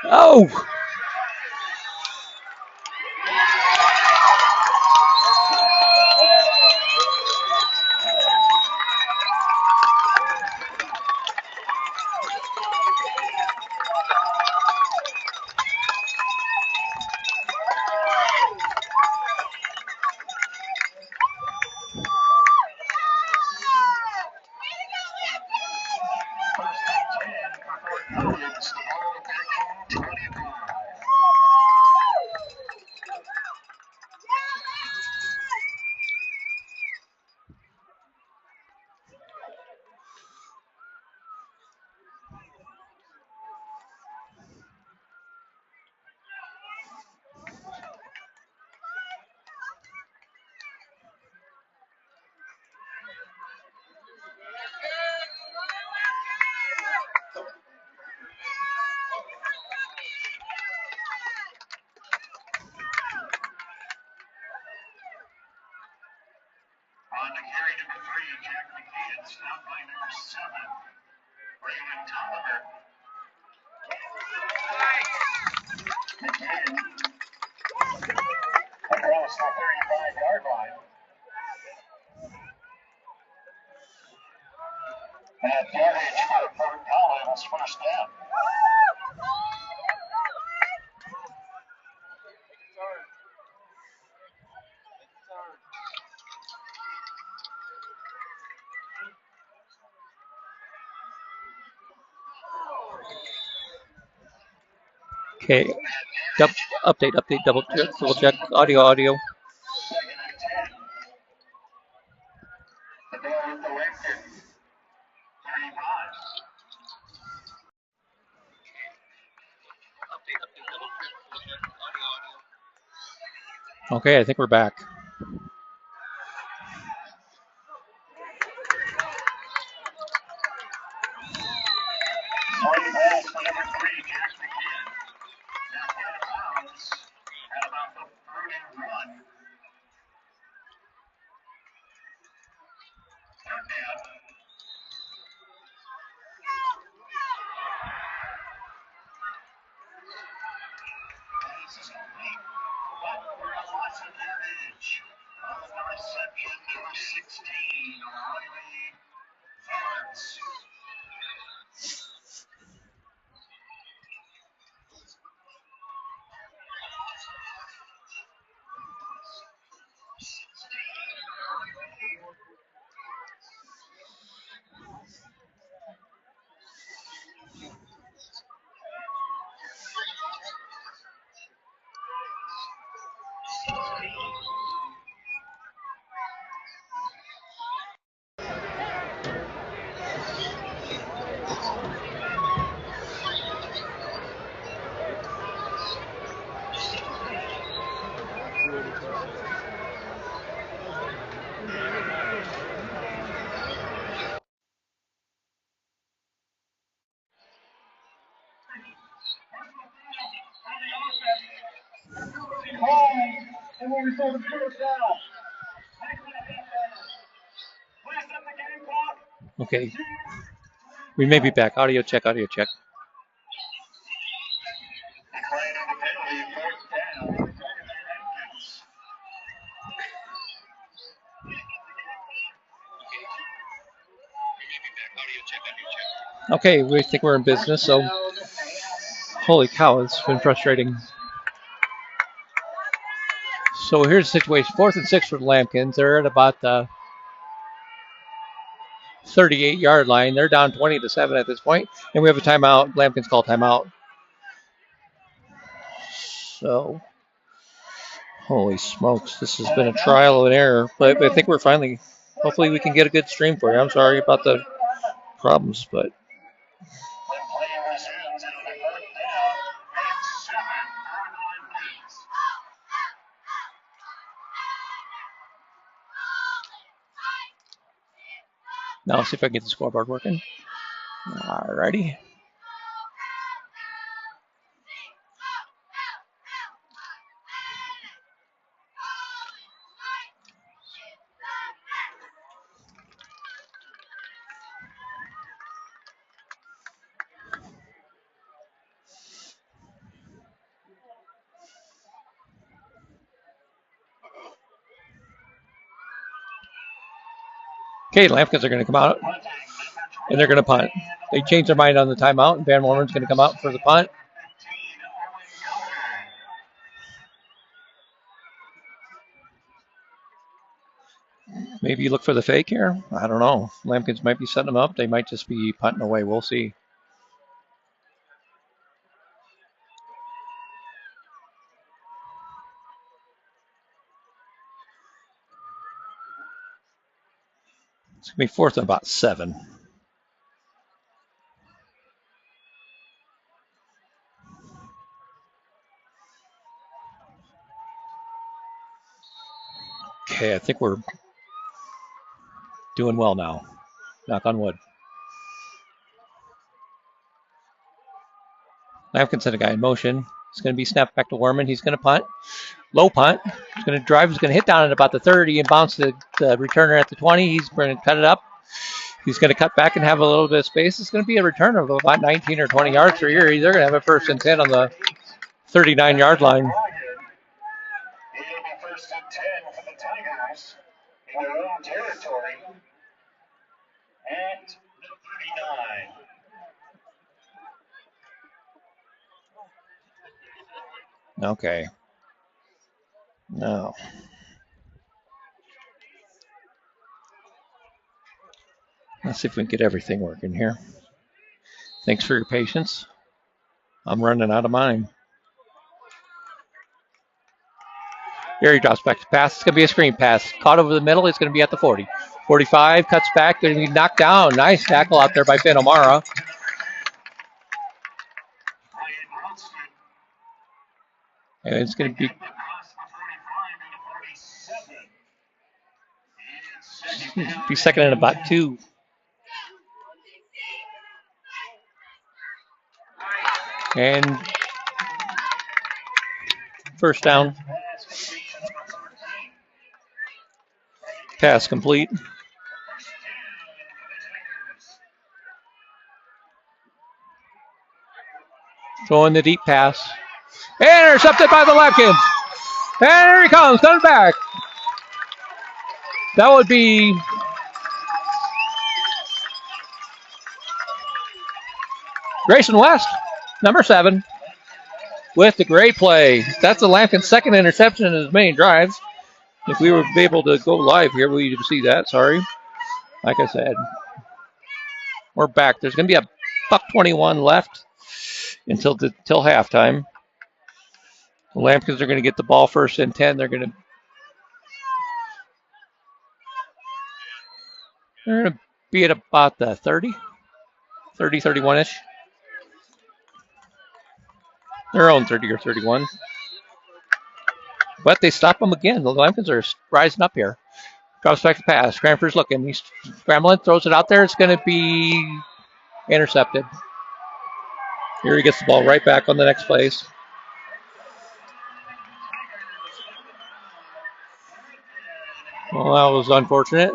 Oh! On the carry, number 3, Jack McCann, stopped by number 7, Raymond Tolliver. McCann across the 35-yard line. At yardage for Fort Collins, first down. Okay. Update, double check. Audio. Second and 10. The ball with the Lamkins. 35. Okay, I think we're back. Three balls for number 3, Jack McCann. Knocked out of bounds at about the 31. Third down. Pass is complete. But for a loss of yardage. On the reception, number 16, Riley Barnes. And when we saw the first down, last up the game clock. Okay. We may be back. Audio check. Declaring the penalty, fourth down. Lamkins. Okay, we think we're in business, so holy cow, it's been frustrating. So here's the situation. 4th and 6 for the Lamkins. They're at about the 38-yard line. They're down 20-7 at this point, and we have a timeout. Lamkins call timeout. So, holy smokes, this has been a trial and error. But I think we're finally, hopefully we can get a good stream for you. I'm sorry about the problems, but When play resumes, it'll be fourth down and 7 for the Lamkins. now let's see if I can get the scoreboard working. Alrighty. Okay, Lamkins are going to come out, and they're going to punt. They changed their mind on the timeout, and Van Warren's going to come out for the punt. Maybe look for the fake here. I don't know. Lamkins might be setting them up. They might just be punting away. We'll see. It's going to be 4th and about 7. Okay, I think we're doing well now. Knock on wood. Lamkins had a guy in motion. It's going to be snapped back to Werman. He's going to punt. Low punt. He's going to drive. He's going to hit down at about the 30 and bounce the returner at the 20. He's going to cut it up. He's going to cut back and have a little bit of space. It's going to be a return of about 19 or 20 yards for Erie. They're going to have a 1st and 10 on the 39-yard line. It'll be 1st and 10 for the Tigers in their own territory at the 39. Okay. No. Let's see if we can get everything working here. Thanks for your patience. I'm running out of mine. Erie drops back to pass. It's going to be a screen pass. Caught over the middle. It's going to be at the 40. 45, cuts back. Going to be knocked down. Nice tackle out there by Finn O'Mara. And it's going to be 2nd and about 2. And 1st down. Pass complete. Throwing the deep pass. Intercepted by the Lamkins. And here he comes, coming back. That would be Grayson West, number 7, with the great play. That's the Lamkins' 2nd interception in his main drives. If we were able to go live here, we would see that. Sorry. Like I said, we're back. There's going to be a $1.21 left until halftime. The Lamkins are going to get the ball 1st and 10. They're going to be at about the 30, 31-ish. Their own 30 or 31. But they stop them again. The Lamkins are rising up here. Drops back to pass. Cranford's looking. He's scrambling, throws it out there. It's going to be intercepted. Here he gets the ball right back on the next place. Well, that was unfortunate.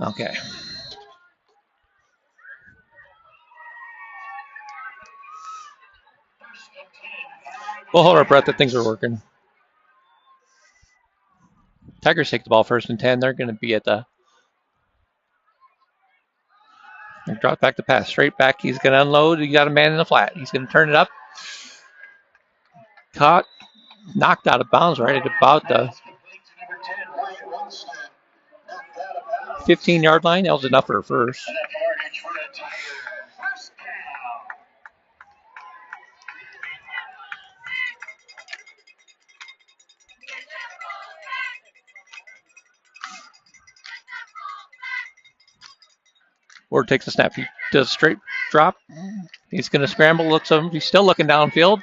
Okay. We'll hold our breath that things are working. Tigers take the ball 1st and 10. They're going to be at the... Drop back to pass. Straight back. He's going to unload. He got a man in the flat. He's going to turn it up. Caught. Knocked out of bounds right at about the 15-yard line. That was enough for a 1st. Ward takes a snap. He does a straight drop. He's going to scramble. Looks at him. He's still looking downfield.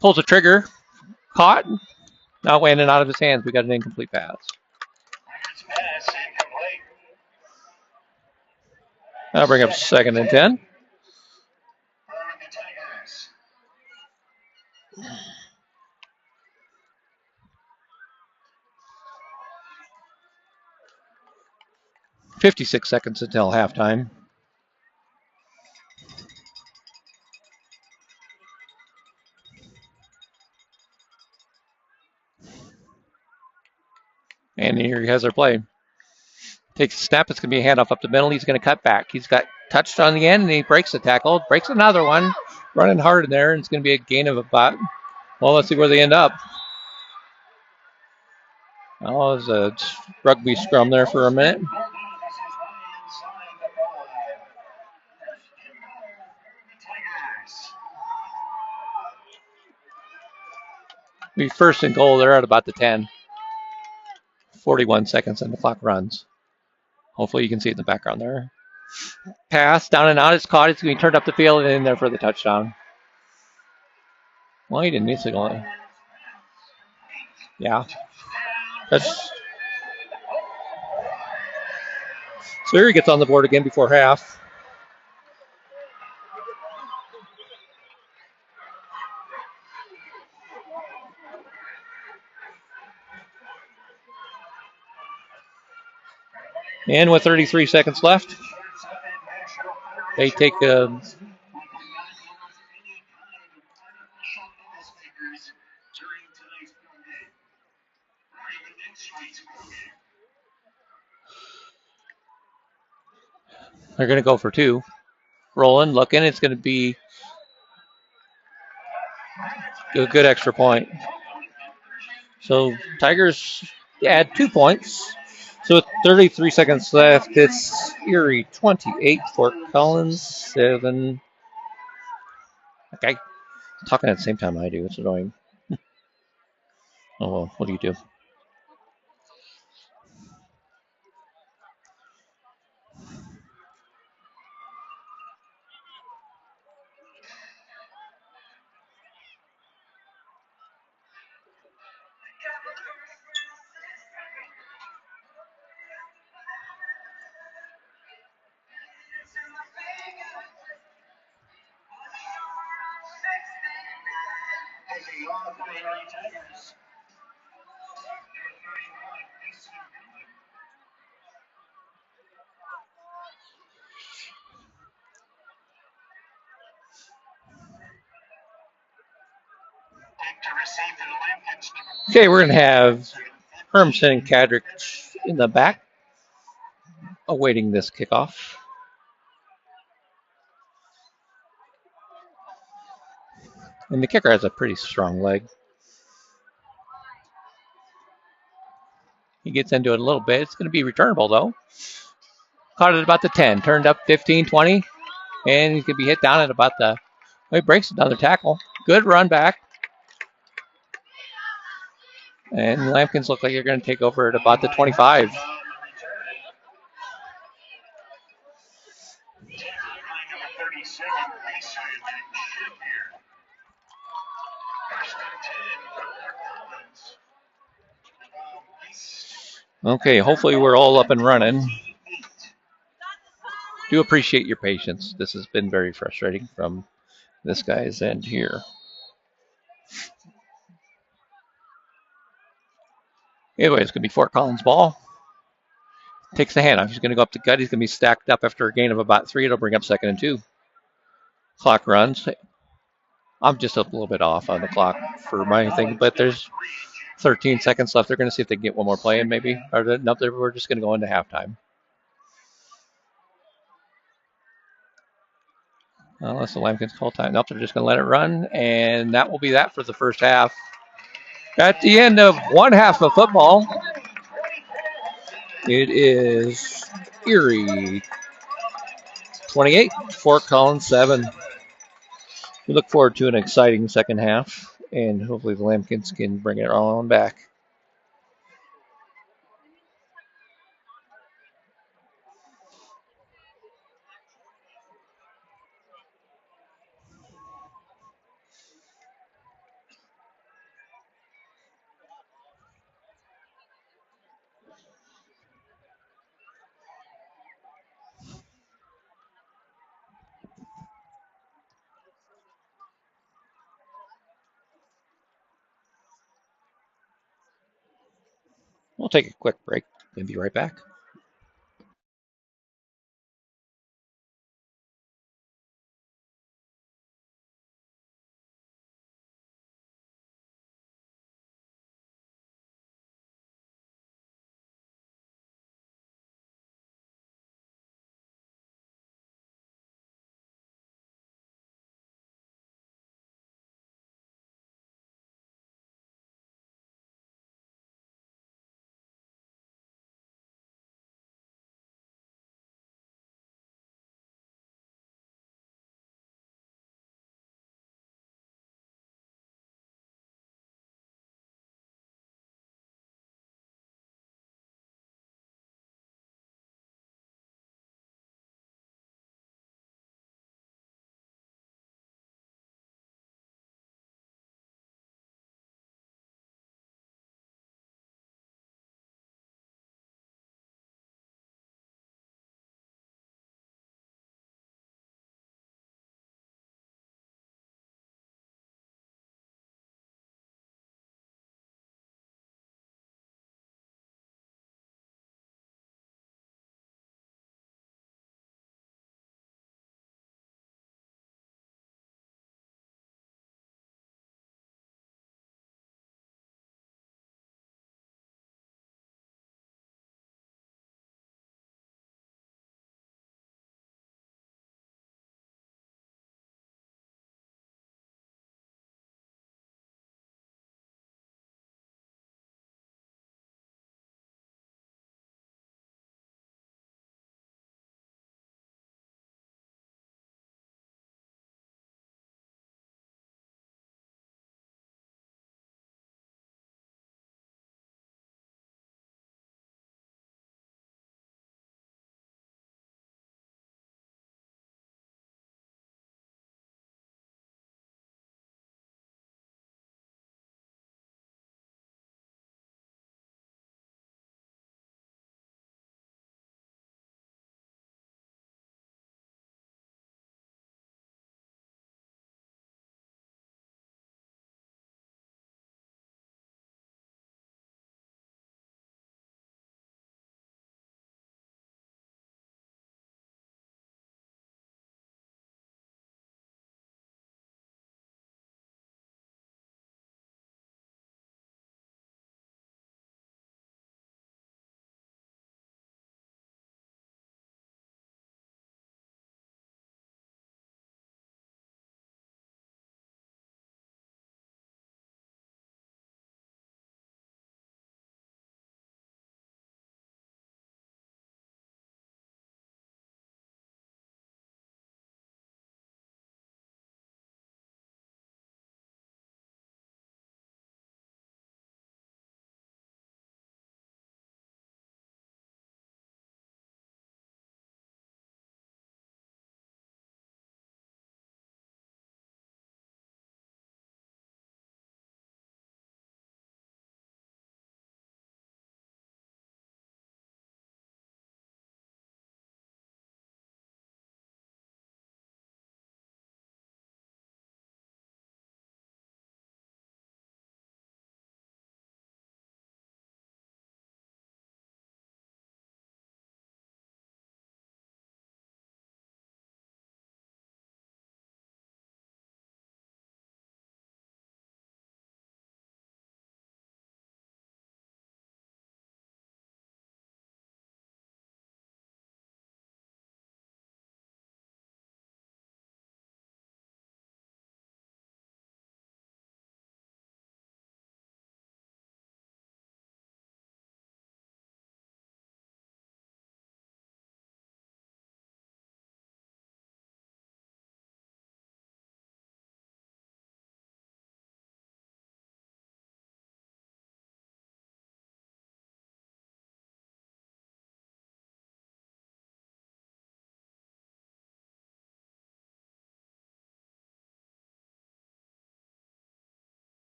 Pulls the trigger. Caught. Now went in and out of his hands. We got an incomplete pass. That'll bring up 2nd and 10. 56 seconds until halftime. And here he has their play. Takes a snap. It's going to be a handoff up the middle. He's going to cut back. He's got touched on the end, and he breaks the tackle. Breaks another one. Running hard in there, and it's going to be a gain of about. Well, let's see where they end up. Oh, it was a rugby scrum there for a minute. Be first and goal. They're at about the 10. 41 seconds, and the clock runs. Hopefully you can see it in the background there. Pass, down and out. It's caught. It's going to be turned up the field and in there for the touchdown. Well, he didn't need to go. Yeah. So Erie gets on the board again before half. And with 33 seconds left, they take a they're going to go for two. Rolling, looking. It's going to be a good extra point. So Tigers add 2 points. So with 33 seconds left, it's Erie 28, Fort Collins 7. Okay. Talking at the same time I do. It's annoying. Oh, well, what do you do? Okay, we're going to have Hermson and Cadrick in the back, awaiting this kickoff. And the kicker has a pretty strong leg. He gets into it a little bit. It's going to be returnable, though. Caught at about the 10. Turned up 15, 20. And he's going to be hit down at about the... Well, he breaks another tackle. Good run back. And Lamkins look like they're going to take over at about the 25. Okay, hopefully we're all up and running. Do appreciate your patience. This has been very frustrating from this guy's end here. Anyway, it's going to be Fort Collins ball. Takes the handoff. He's going to go up the gut. He's going to be stacked up after a gain of about 3. It'll bring up 2nd and 2. Clock runs. I'm just a little bit off on the clock for my thing, but there's 13 seconds left. They're going to see if they can get one more play in, maybe. Or no, we're just going to go into halftime. Unless the Lamkins call time. Nope, they're just going to let it run, and that will be that for the first half. At the end of one half of football, it is Erie 28, Fort Collins 7. We look forward to an exciting second half, and hopefully the Lamkins can bring it all on back. We'll take a quick break and be right back.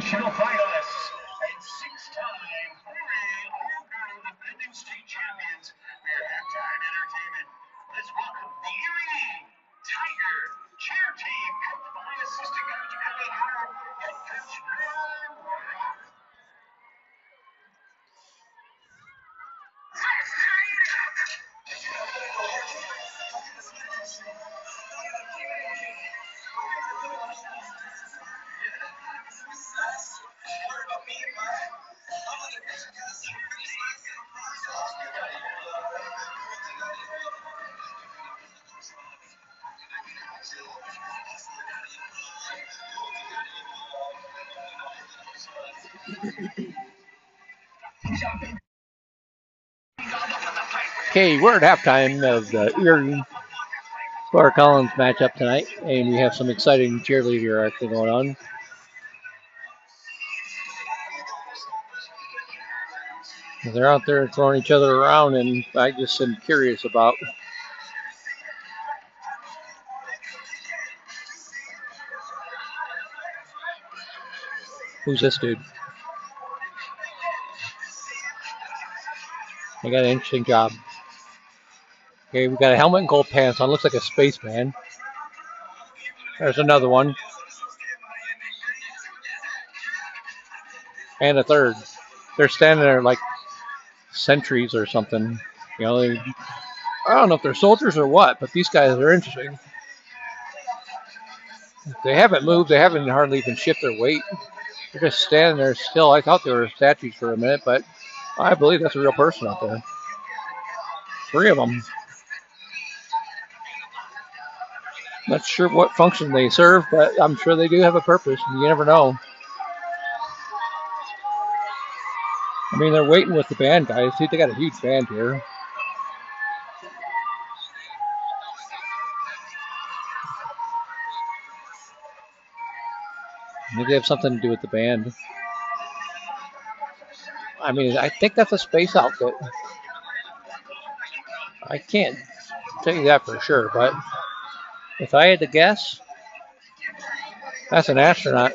she'll fight us at 6-time 4A all-girl defending state champions for halftime entertainment. Let's welcome the Erie Tiger cheer team, coached by assistant coach Ellie Howard, head coach Norm Rock. Okay, we're at halftime of the Erie Florida Collins matchup tonight, and we have some exciting cheerleader action going on. They're out there throwing each other around, and I just am curious about who's this dude. They got an interesting job. Okay, we got a helmet and gold pants on. Looks like a spaceman. There's another one. And a third. They're standing there like sentries or something. You know, I don't know if they're soldiers or what, but these guys are interesting. They haven't moved. They haven't hardly even shifted their weight. They're just standing there still. I thought they were statues for a minute, but I believe that's a real person out there. 3 of them. Not sure what function they serve, but I'm sure they do have a purpose, and you never know. I mean, they're waiting with the band guys. See, they got a huge band here. Maybe they have something to do with the band. I mean, I think that's a space outfit. I can't tell you that for sure, but if I had to guess, that's an astronaut.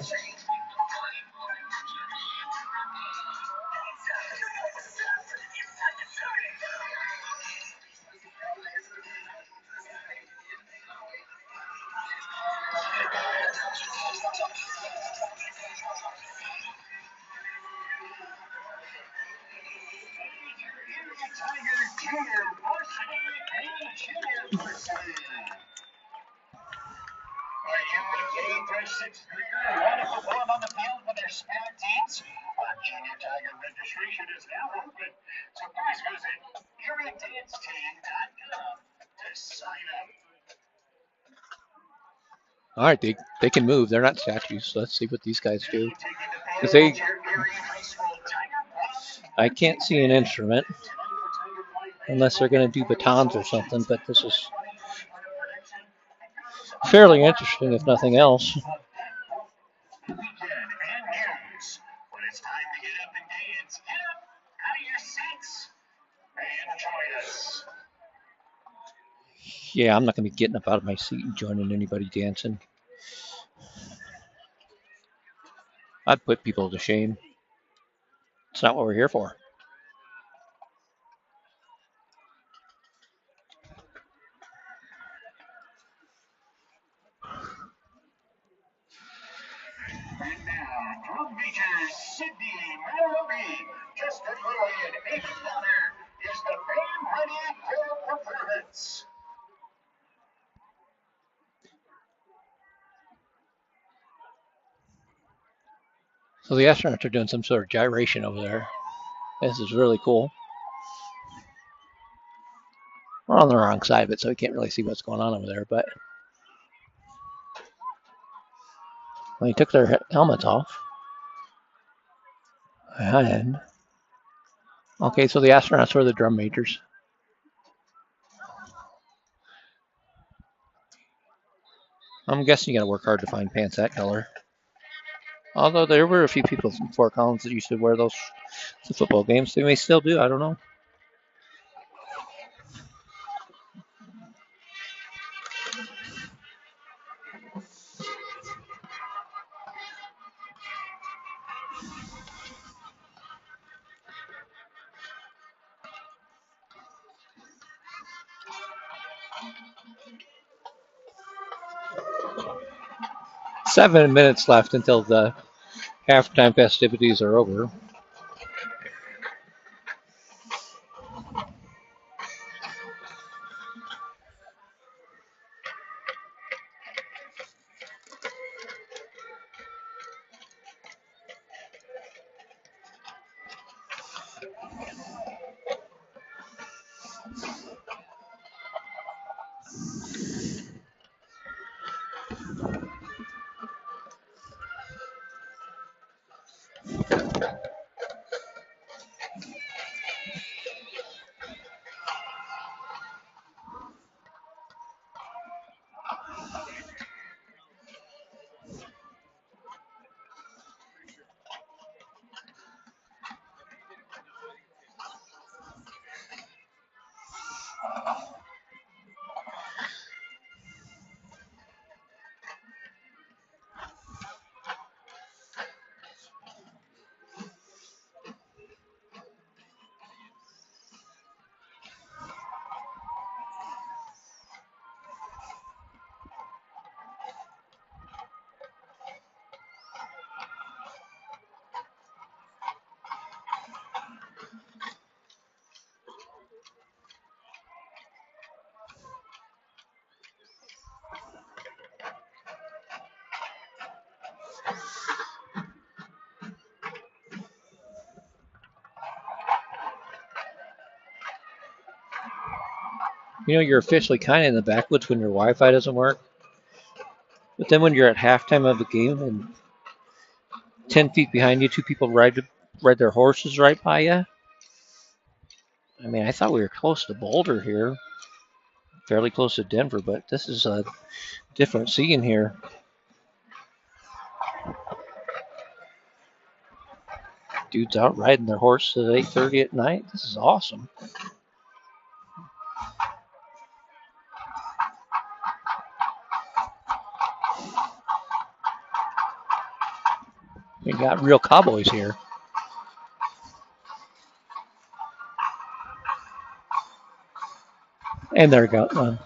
Junior Tiger registration is now open. So please visit ErieDanceTeam.com to sign up. All right, they can move. They're not statues. So let's see what these guys do. Because I can't see an instrument unless they're going to do batons or something. But this is fairly interesting, if nothing else. When it's time to get up and dance, get up out of your seats and join us. Yeah, I'm not going to be getting up out of my seat and joining anybody dancing. I'd put people to shame. It's not what we're here for. And now, drum major Sydney Mallory, just a Lillian $80 is the band ready for performance. So the astronauts are doing some sort of gyration over there. This is really cool. We're on the wrong side of it, so we can't really see what's going on over there. But when they took their helmets off, and okay, so the astronauts were the drum majors. I'm guessing you got to work hard to find pants that color. Although there were a few people from Fort Collins that used to wear those to football games. They may still do. I don't know. 7 minutes left until the halftime festivities are over. You know, you're officially kind of in the backwoods when your Wi-Fi doesn't work. But then when you're at halftime of the game and 10 feet behind you, two people ride their horses right by you. I mean, I thought we were close to Boulder here, fairly close to Denver, but this is a different scene here. Dudes out riding their horses at 8:30 at night. This is awesome. We got real cowboys here. And there we go.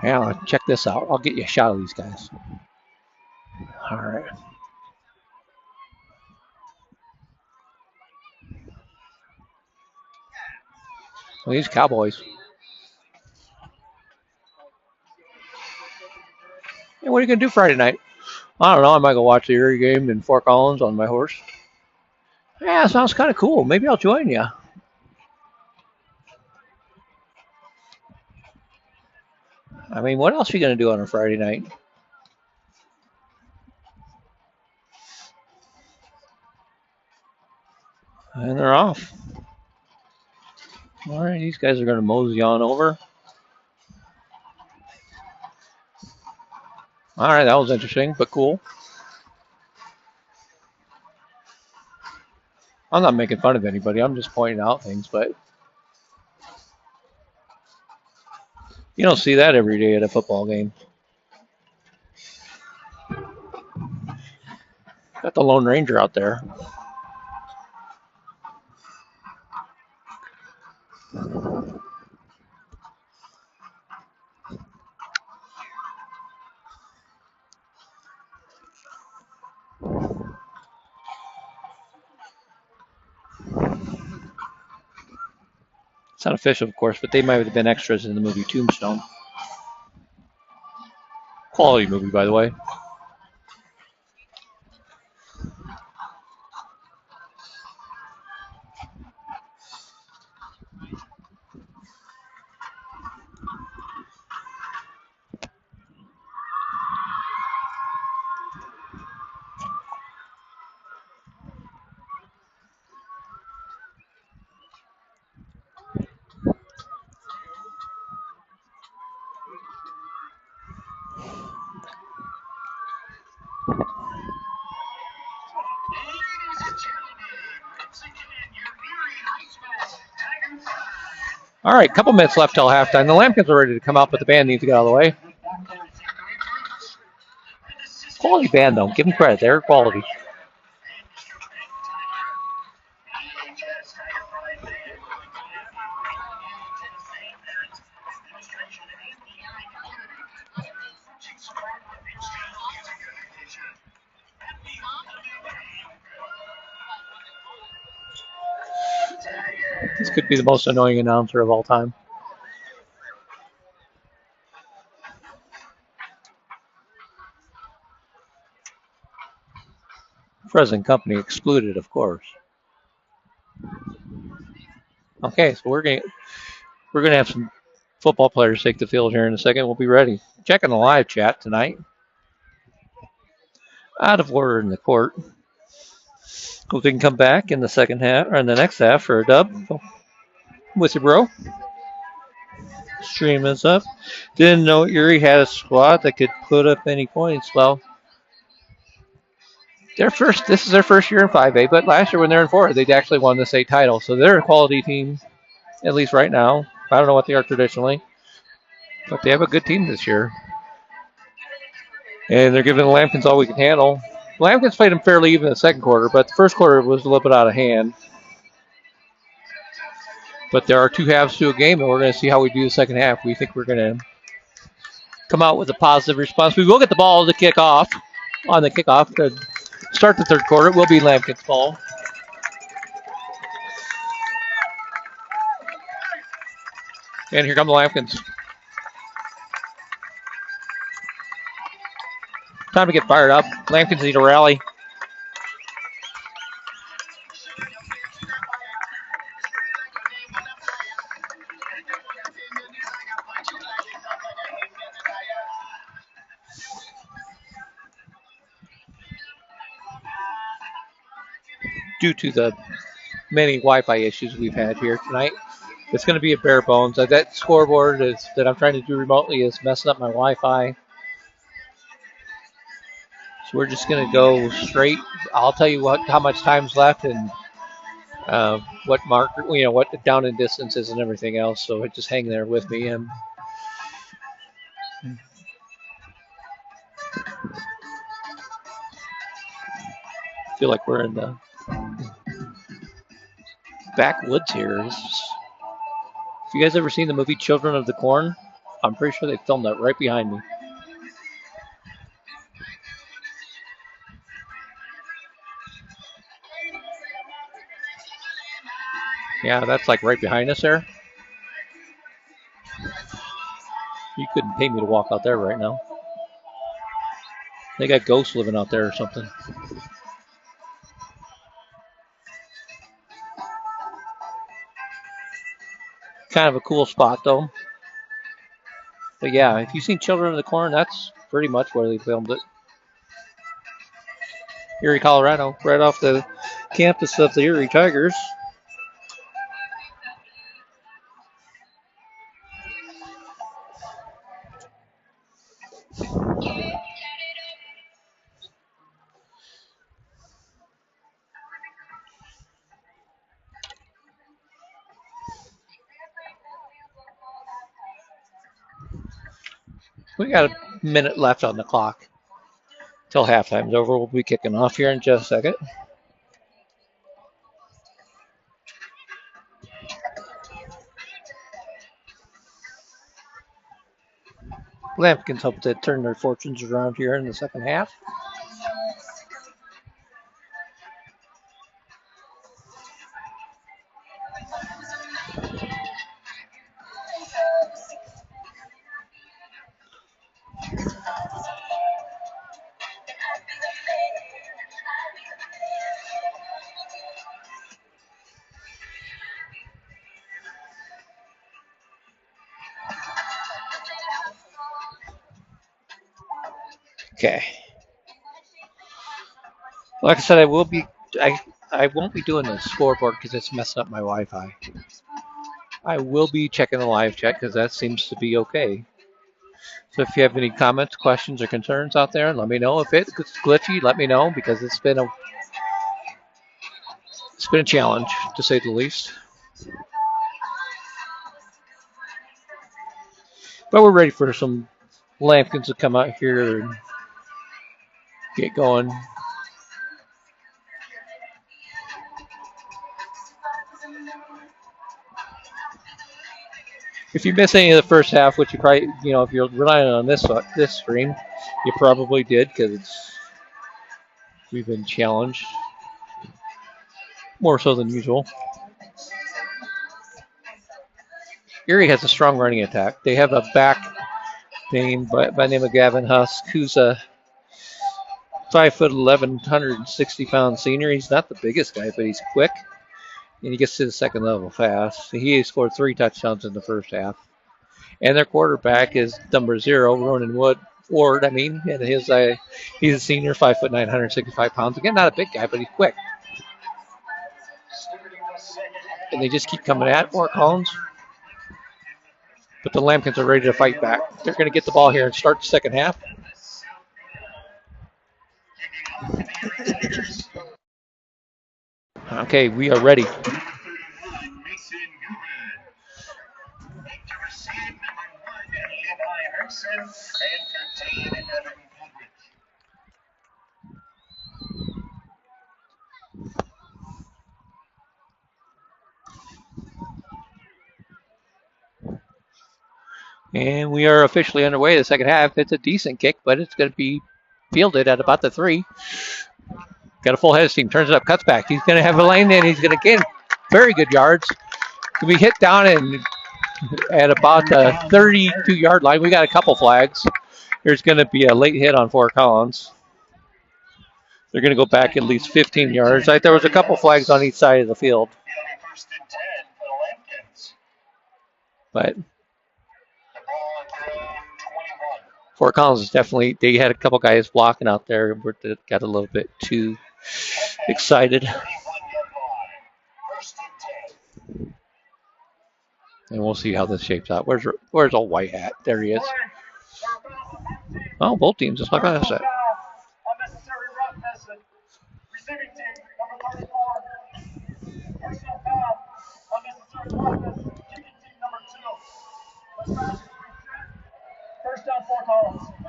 Yeah, check this out. I'll get you a shot of these guys. All right. Well, these cowboys. Hey, what are you going to do Friday night? I don't know. I might go watch the Erie game in Fort Collins on my horse. Yeah, sounds kind of cool. Maybe I'll join you. I mean, what else are you going to do on a Friday night? And they're off. All right, these guys are going to mosey on over. All right, that was interesting, but cool. I'm not making fun of anybody. I'm just pointing out things, but you don't see that every day at a football game. Got the Lone Ranger out there. It's not official, of course, but they might have been extras in the movie Tombstone. Quality movie, by the way. All right, couple minutes left till halftime. The Lamkins are ready to come out, but the band needs to get out of the way. quality band, though. Give them credit. They're quality. This could be the most annoying announcer of all time. Present company excluded, of course. Okay, so we're gonna have some football players take the field here in a second. We'll be ready. Checking the live chat tonight. Out of order in the court. Hope they can come back in the second half or in the next half for a dub. With you, bro. Stream is up. Didn't know Erie had a squad that could put up any points. Well, this is their first year in 5A, but last year when they're in 4, they actually won the state title. So they're a quality team, at least right now. I don't know what they are traditionally, but they have a good team this year. And they're giving the Lamkins all we can handle. Lamkins played them fairly even in the second quarter, but the first quarter was a little bit out of hand. But there are 2 halves to a game, and we're going to see how we do the second half. We think we're going to come out with a positive response. We will get the ball to kick off on the kickoff to start the third quarter. It will be Lamkins' ball. And here come the Lamkins. Time to get fired up. Lamkins need a rally. Due to the many Wi-Fi issues we've had here tonight, it's going to be a bare bones. That scoreboard that I'm trying to do remotely is messing up my Wi-Fi. So we're just going to go straight. I'll tell you how much time's left and what marker, what down in distances and everything else. So just hang there with me. And I feel like we're in the backwoods here. Have you guys ever seen the movie Children of the Corn? I'm pretty sure they filmed that right behind me. Yeah, that's like right behind us there. You couldn't pay me to walk out there right now. They got ghosts living out there or something. Kind of a cool spot, though. But yeah, if you've seen Children of the Corn, that's pretty much where they filmed it. Erie, Colorado, right off the campus of the Erie Tigers. We got a minute left on the clock till halftime's over. We'll be kicking off here in just a second. Lamkins hope to turn their fortunes around here in the second half. Okay. Like I said, I won't be doing the scoreboard because it's messing up my Wi-Fi. I will be checking the live chat because that seems to be okay. So if you have any comments, questions, or concerns out there, let me know. If it's glitchy, let me know because it's been a challenge to say the least. But we're ready for some Lamkins to come out here and get going. If you miss any of the first half, which you probably, if you're relying on this stream, you probably did because we've been challenged more so than usual. Erie has a strong running attack. They have a back named by the name of Gavin Husk, who's a 5'11", 160-pound senior. He's not the biggest guy, but he's quick, and he gets to the second level fast. He scored 3 touchdowns in the first half. And their quarterback is number 0, Ronan Ward. And he's a senior, 5'9", 165 pounds. Again, not a big guy, but he's quick. And they just keep coming at Fort Collins. But the Lamkins are ready to fight back. They're going to get the ball here and start the second half. Okay, we are ready. And we are officially underway the second half. It's a decent kick, but it's going to be fielded at about the 3. Got a full head of steam. Turns it up, cuts back. He's going to have a lane in. He's going to gain very good yards. Can be hit down at about the 32-yard line. We got a couple flags. There's going to be a late hit on Fort Collins. They're going to go back at least 15 yards. There was a couple flags on each side of the field. But Fort Collins is definitely, they had a couple guys blocking out there. Got a little bit too excited. And we'll see how this shapes out. Where's old white hat? There he is. Oh, both teams, just like I said.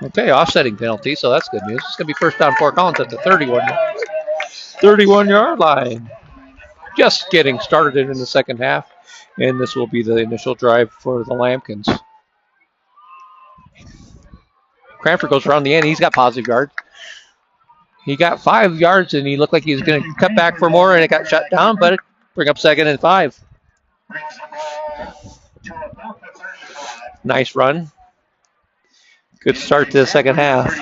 Okay, offsetting penalty, so that's good news. It's going to be first down Fort Collins at the 31-yard line. Just getting started in the second half, and this will be the initial drive for the Lamkins. Cranford goes around the end. He's got positive yards. He got 5 yards, and he looked like he was going to cut back for more, and it got shut down, but it bring up 2nd and 5. Nice run. Good start to the second half.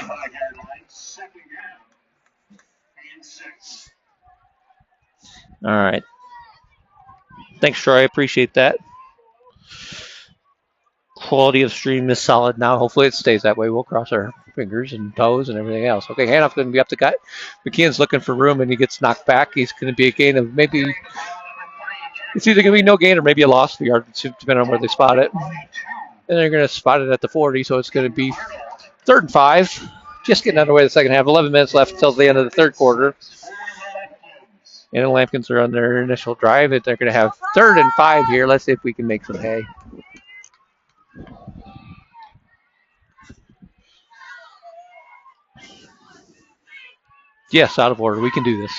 All right. Thanks, Troy. I appreciate that. Quality of stream is solid now. Hopefully it stays that way. We'll cross our fingers and toes and everything else. Okay, handoff going to be up the gut. McKeon's looking for room, and he gets knocked back. He's going to be a gain of maybe, it's either going to be no gain or maybe a loss of yard, depending on where they spot it. And they're going to spot it at the 40, so it's going to be 3rd and 5. Just getting underway the second half. 11 minutes left until the end of the third quarter. And the Lamkins are on their initial drive. They're going to have 3rd and 5 here. Let's see if we can make some hay. Yes, out of order. We can do this.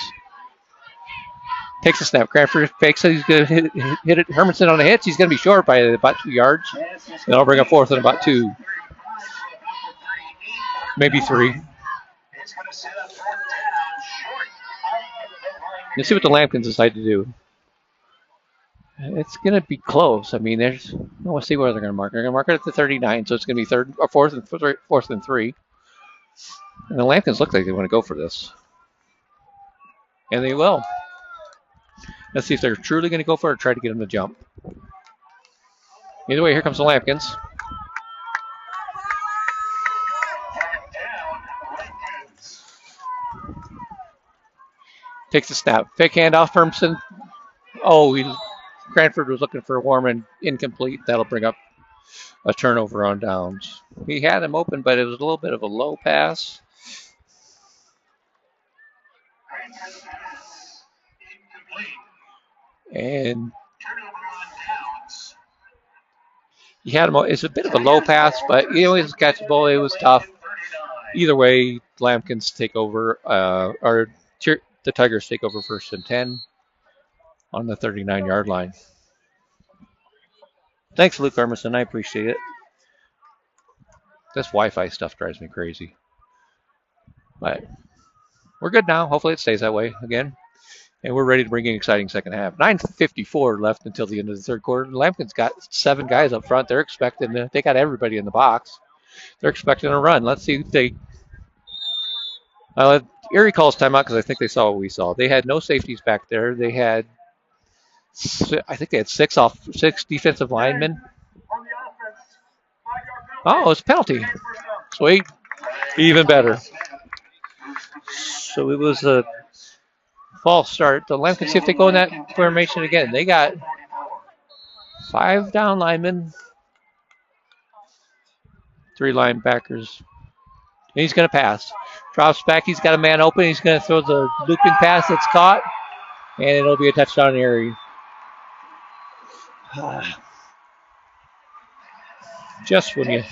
Takes a snap. Cranford fakes it. He's going to hit it. Hermanson on the hits. He's going to be short by about 2 yards. That'll bring up 4th and about 2. Maybe 3. Let's see what the Lamkins decide to do. It's going to be close. I mean, let's see where they're going to mark. They're going to mark it at the 39, so it's going to be 3rd or 4th and 3. And the Lamkins look like they want to go for this. And they will. Let's see if they're truly going to go for it or try to get them to jump. Either way, here comes the Lamkins. Takes the snap. Fake handoff, Hermson. Oh, Cranford was looking for Warman. Incomplete. That'll bring up a turnover on downs. He had him open, but it was a little bit of a low pass. And he had him. It's a bit of a low pass, but he always catchable. It was tough. Either way, Lamkins take over, or the Tigers take over 1st and 10 on the 39-yard line. Thanks, Luke Emerson. I appreciate it. This Wi-Fi stuff drives me crazy. But we're good now. Hopefully it stays that way again. And we're ready to bring in an exciting second half. 9:54 left until the end of the third quarter. Lampkin's got 7 guys up front. They're expecting they got everybody in the box. They're expecting a run. Let's see if they. Erie calls timeout because I think they saw what we saw. They had no safeties back there. They had, I think they had 6 defensive linemen. Oh, it's a penalty. Sweet. Even better. So it was a false start. The Lamkins, see if they go in that formation again. They got 5 down linemen, 3 linebackers. And he's going to pass. Drops back. He's got a man open. He's going to throw the looping pass that's caught. And it'll be a touchdown Erie. Just when you.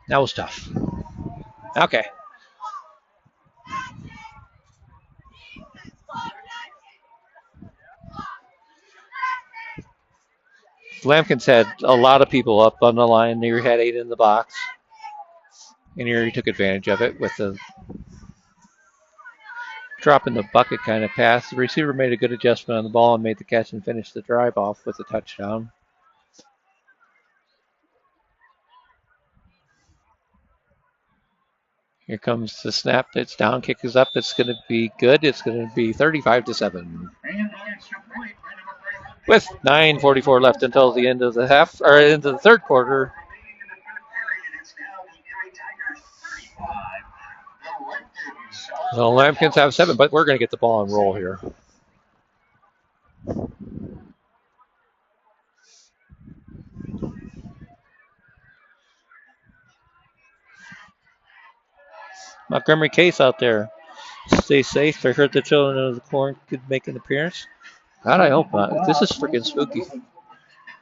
That was tough. Okay. Lamkins had a lot of people up on the line. Erie had 8 in the box. And Erie took advantage of it with the drop in the bucket kind of pass. The receiver made a good adjustment on the ball and made the catch and finished the drive off with a touchdown. Here comes the snap. It's down. Kick is up. It's going to be good. It's going to be 35-7. With 9:44 left until the end of the half, or into the third quarter. The Lamkins have 7, but we're going to get the ball and roll here. Montgomery Case out there. Stay safe. I heard the children of the corn could make an appearance. God, I hope not. This is freaking spooky.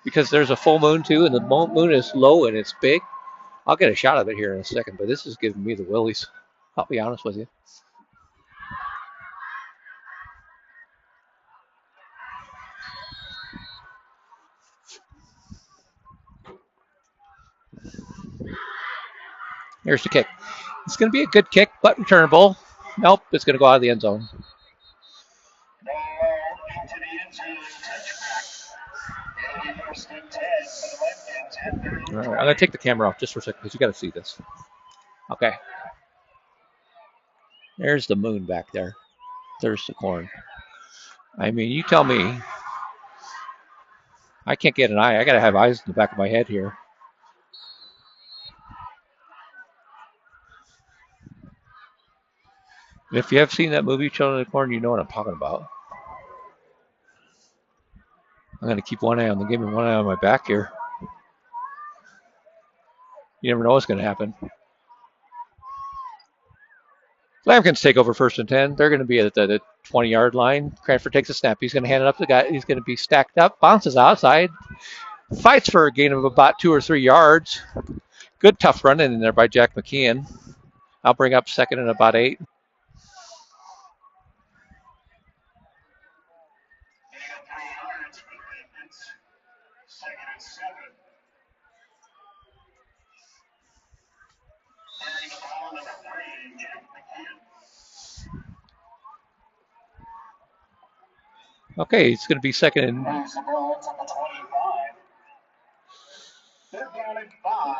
Because there's a full moon, too, and the moon is low and it's big. I'll get a shot of it here in a second, but this is giving me the willies. I'll be honest with you. Here's the kick. It's going to be a good kick, but returnable. Nope, it's going to go out of the end zone. All right, I'm going to take the camera off just for a second because you got to see this. Okay. There's the moon back there. There's the corn. I mean, you tell me. I can't get an eye. I got to have eyes in the back of my head here. If you have seen that movie, Children of the Corn, you know what I'm talking about. I'm going to keep one eye on the game and one eye on my back here. You never know what's going to happen. Lamkins take over 1st and 10. They're going to be at the 20-yard line. Cranford takes a snap. He's going to hand it up to the guy. He's going to be stacked up, bounces outside, fights for a gain of about 2 or 3 yards. Good tough running in there by Jack McKeon. I'll bring up 2nd and about 8. Okay, it's going to be 2nd and.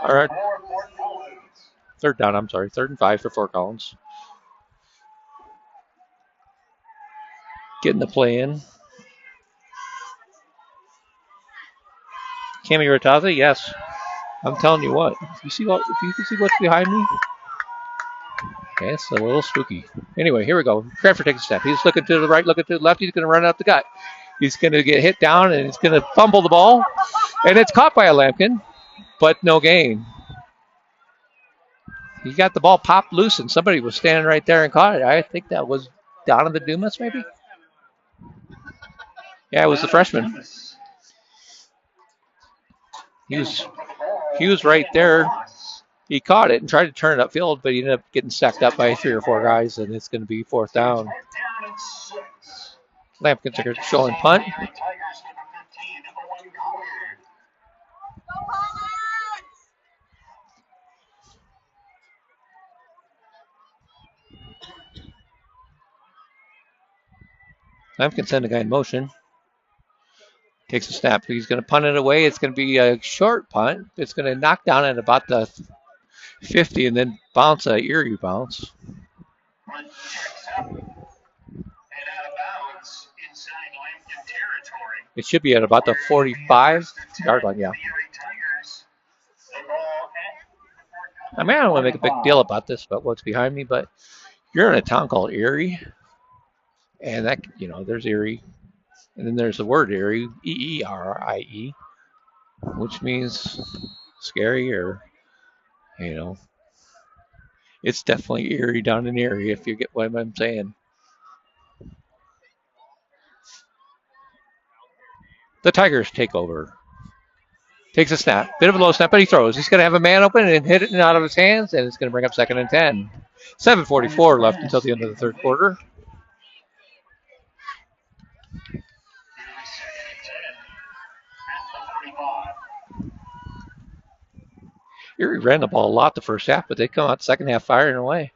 All right. 3rd down, I'm sorry. 3rd and 5 for Fort Collins. Getting the play in. Cami Rataza, yes. I'm telling you what. If you can see what's behind me. Okay, it's a little spooky. Anyway, here we go. Cranford takes a step. He's looking to the right, looking to the left. He's going to run out the gut. He's going to get hit down, and he's going to fumble the ball. And it's caught by a Lamkin, but no gain. He got the ball popped loose, and somebody was standing right there and caught it. I think that was Donovan Dumas, maybe? Yeah, it was the freshman. He was right there. He caught it and tried to turn it upfield, but he ended up getting stacked up by 3 or 4 guys, and it's going to be 4th down. Lamkins are showing punt. Lamkins send a guy in motion. Takes a snap. He's going to punt it away. It's going to be a short punt. It's going to knock down at about the 50 and then bounce a Erie bounce. It should be at about the 45-yard line, yeah. I mean, I don't want to make a big deal about this, but what's behind me, but you're in a town called Erie, and that, there's Erie, and then there's the word Erie, E-E-R-I-E, which means scary or, it's definitely Erie down in Erie, if you get what I'm saying. The Tigers take over. Takes a snap. Bit of a low snap, but he throws. He's going to have a man open and hit it out of his hands, and it's going to bring up 2nd and 10. 7:44 left until the end of the 3rd quarter. Erie ran the ball a lot the first half, but they come out the second half firing away.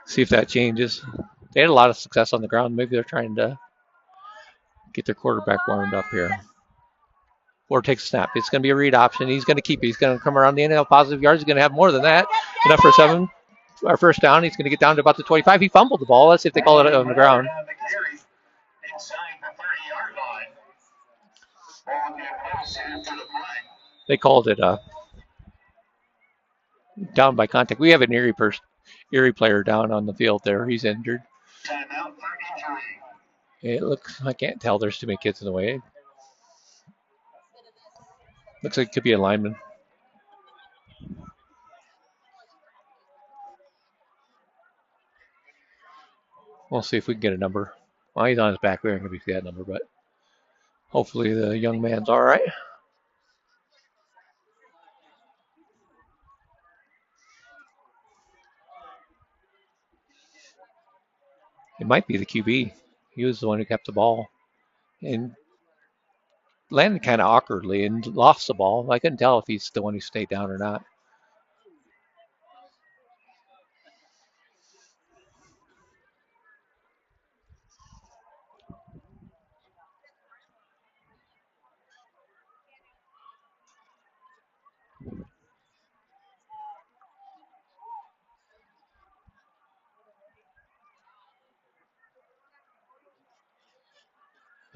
See if that changes. They had a lot of success on the ground. Maybe they're trying to get their quarterback warmed up here. Ford takes a snap. It's going to be a read option. He's going to keep it. He's going to come around the end of positive yards. He's going to have more than that. Enough for 7. Our first down. He's going to get down to about the 25. He fumbled the ball. Let's see if they call it on the ground. They called it down by contact. We have an Erie player down on the field there. He's injured. It looks, I can't tell. There's too many kids in the way. Looks like it could be a lineman. We'll see if we can get a number. Well, he's on his back. We aren't going to see that number, but hopefully the young man's all right. It might be the QB. He was the one who kept the ball and landed kind of awkwardly and lost the ball. I couldn't tell if he's the one who stayed down or not.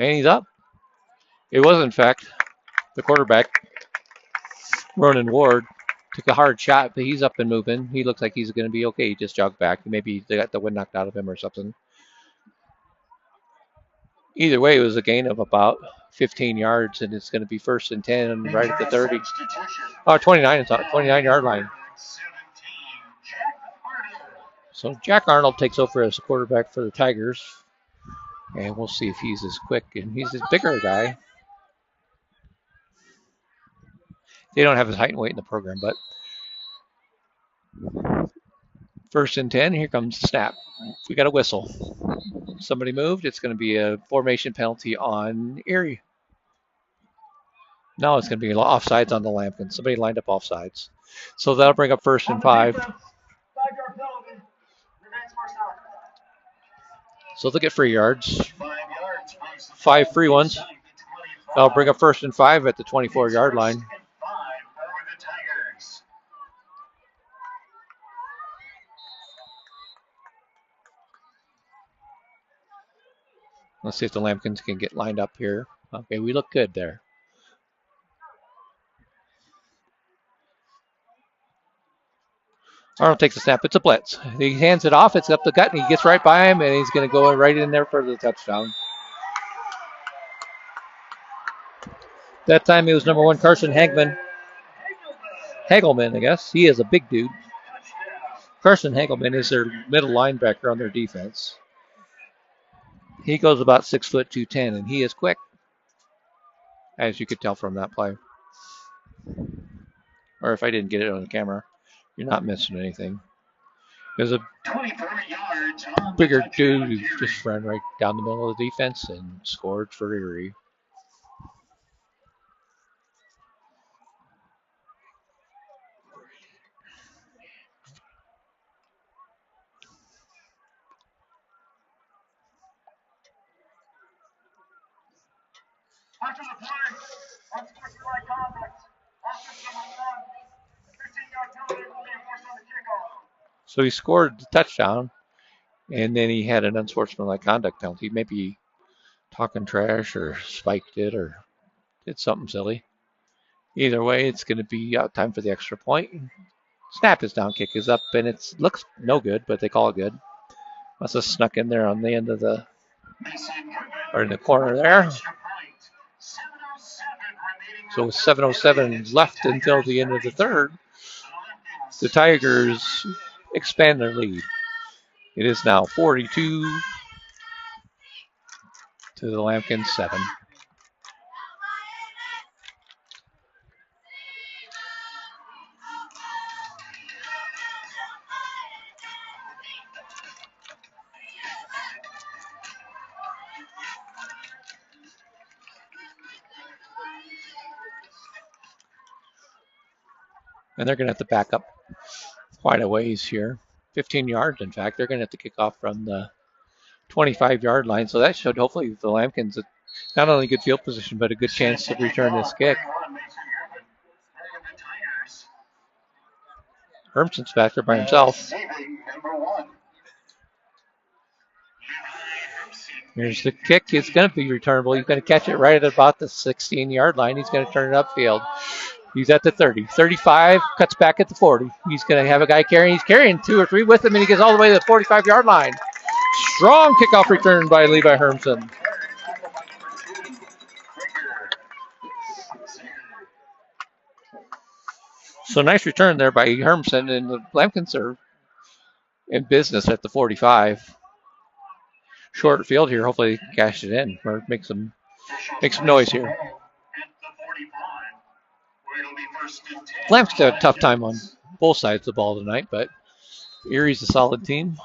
And he's up. It was, in fact, the quarterback, Ronan Ward, took a hard shot, but he's up and moving. He looks like he's going to be okay. He just jogged back. Maybe they got the wind knocked out of him or something. Either way, it was a gain of about 15 yards, and it's going to be 1st and 10 right at the 30. Oh, 29-yard line. So Jack Arnold takes over as a quarterback for the Tigers. And we'll see if he's as quick. And he's a bigger guy. They don't have his height and weight in the program, but 1st and 10. Here comes the snap. We got a whistle. Somebody moved. It's going to be a formation penalty on Erie. No, it's going to be offsides on the Lamkins. Somebody lined up offsides. So that'll bring up 1st and 5. So they'll get free yards. 5 free ones. That'll bring up 1st and 5 at the 24-yard line. Let's see if the Lamkins can get lined up here. Okay, we look good there. Arnold takes a snap. It's a blitz. He hands it off. It's up the gut, and he gets right by him, and he's going to go right in there for the touchdown. That time it was number 1, Carson Hagelman, I guess. He is a big dude. Carson Hagelman is their middle linebacker on their defense. He goes about 6'2", 210, and he is quick, as you could tell from that play. Or if I didn't get it on the camera, you're not missing anything. There's a 24 yards on bigger the dude who just ran right down the middle of the defense and scored for Erie. After the play, unsportsmanlike conduct. Offense number 1. 15-yard penalty will be enforced on the kickoff. So he scored the touchdown, and then he had an unsportsmanlike conduct penalty. Maybe talking trash or spiked it or did something silly. Either way, it's going to be time for the extra point. Snap is down, kick is up, and it looks no good, but they call it good. Must have snuck in there on the end of the, or in the corner there. So with 7:07 left until the end of the third, the Tigers expand their lead. It is now 42 to the Lamkins 7. And they're going to have to back up quite a ways here. 15 yards, in fact. They're going to have to kick off from the 25-yard line. So that should hopefully the Lamkins not only good field position, but a good chance to return this kick. Hermson's back there by himself. Here's the kick. It's going to be returnable. He's going to catch it right at about the 16-yard line. He's going to turn it upfield. He's at the 30, 35, cuts back at the 40. He's going to have a guy carrying. He's carrying 2 or 3 with him, and he gets all the way to the 45-yard line. Strong kickoff return by Levi Hermson. So nice return there by Hermson, and the Lamkins are in business at the 45. Short field here. Hopefully they cash it in or make some noise here. Lamkins had a tough time on both sides of the ball tonight, but Erie's a solid team.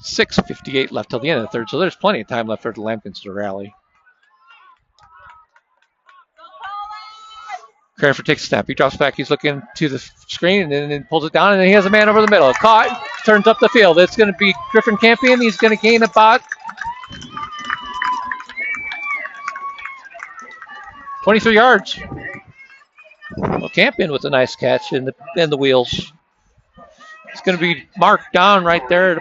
.6:58 left till the end of the third, so there's plenty of time left for the Lamkins to rally. Cranford takes a snap. He drops back. He's looking to the screen and then pulls it down, and then he has a man over the middle. Caught, turns up the field. It's going to be Griffin Campion. He's going to gain about 23 yards. Well, Campion with a nice catch in the wheels. It's going to be marked down right there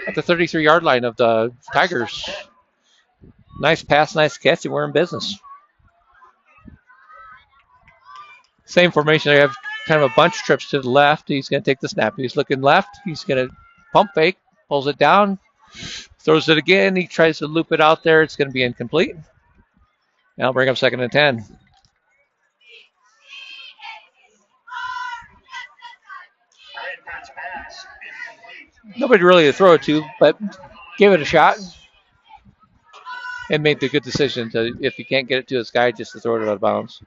at the 33-yard line of the Tigers. Nice pass, nice catch, and we're in business. Same formation. They have kind of a bunch of trips to the left. He's going to take the snap. He's looking left. He's going to pump fake, pulls it down, throws it again. He tries to loop it out there. It's going to be incomplete. Now bring up 2nd and 10. Nobody really to throw it to, but give it a shot. And made the good decision to, if you can't get it to this guy, just to throw it out of bounds.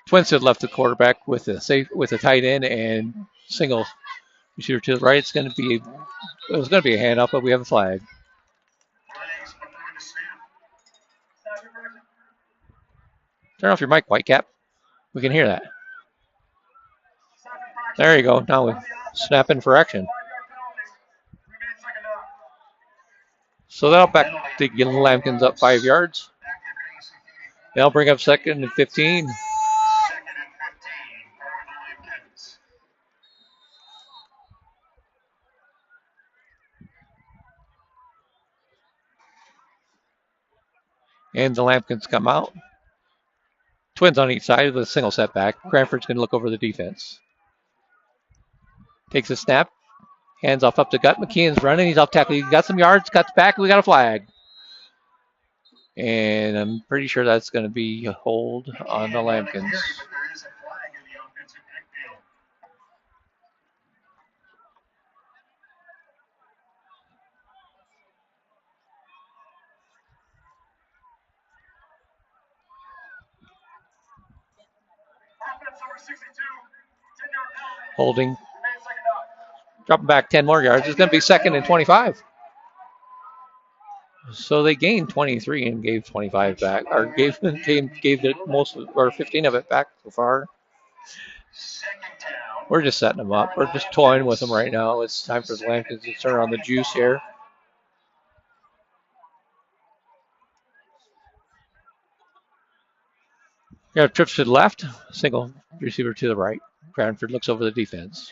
Twins had left the quarterback with a tight end and single receiver to the right. It was going to be a handoff, but we have a flag. Turn off your mic, Whitecap. We can hear that. There you go. Now we snap in for action. So that'll back the Lamkins up 5 yards. They'll bring up 2nd and 15. And the Lamkins come out. Twins on each side with a single setback. Cranford's going to look over the defense. Takes a snap. Hands off up to Gut. McKeon's running. He's off tackle. He got some yards. Cuts back. We got a flag. And I'm pretty sure that's going to be a hold on the Lamkins. Holding. Dropping back 10 more yards. It's going to be 2nd and 25. So they gained 23 and gave 25 back, or gave the most, or 15 of it back so far. We're just setting them up. We're just toying with them right now. It's time for the Lamkins to turn on the juice here. We have trips to the left, single receiver to the right. Cranford looks over the defense.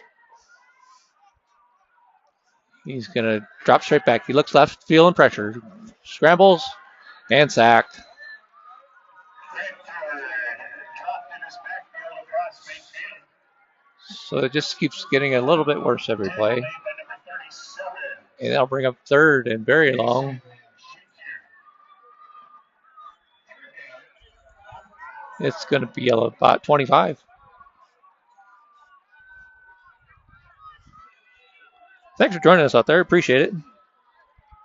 He's going to drop straight back. He looks left, feeling pressure. Scrambles and sacked. So it just keeps getting a little bit worse every play. And that'll bring up 3rd and very long. It's going to be about 25. Thanks for joining us out there. Appreciate it.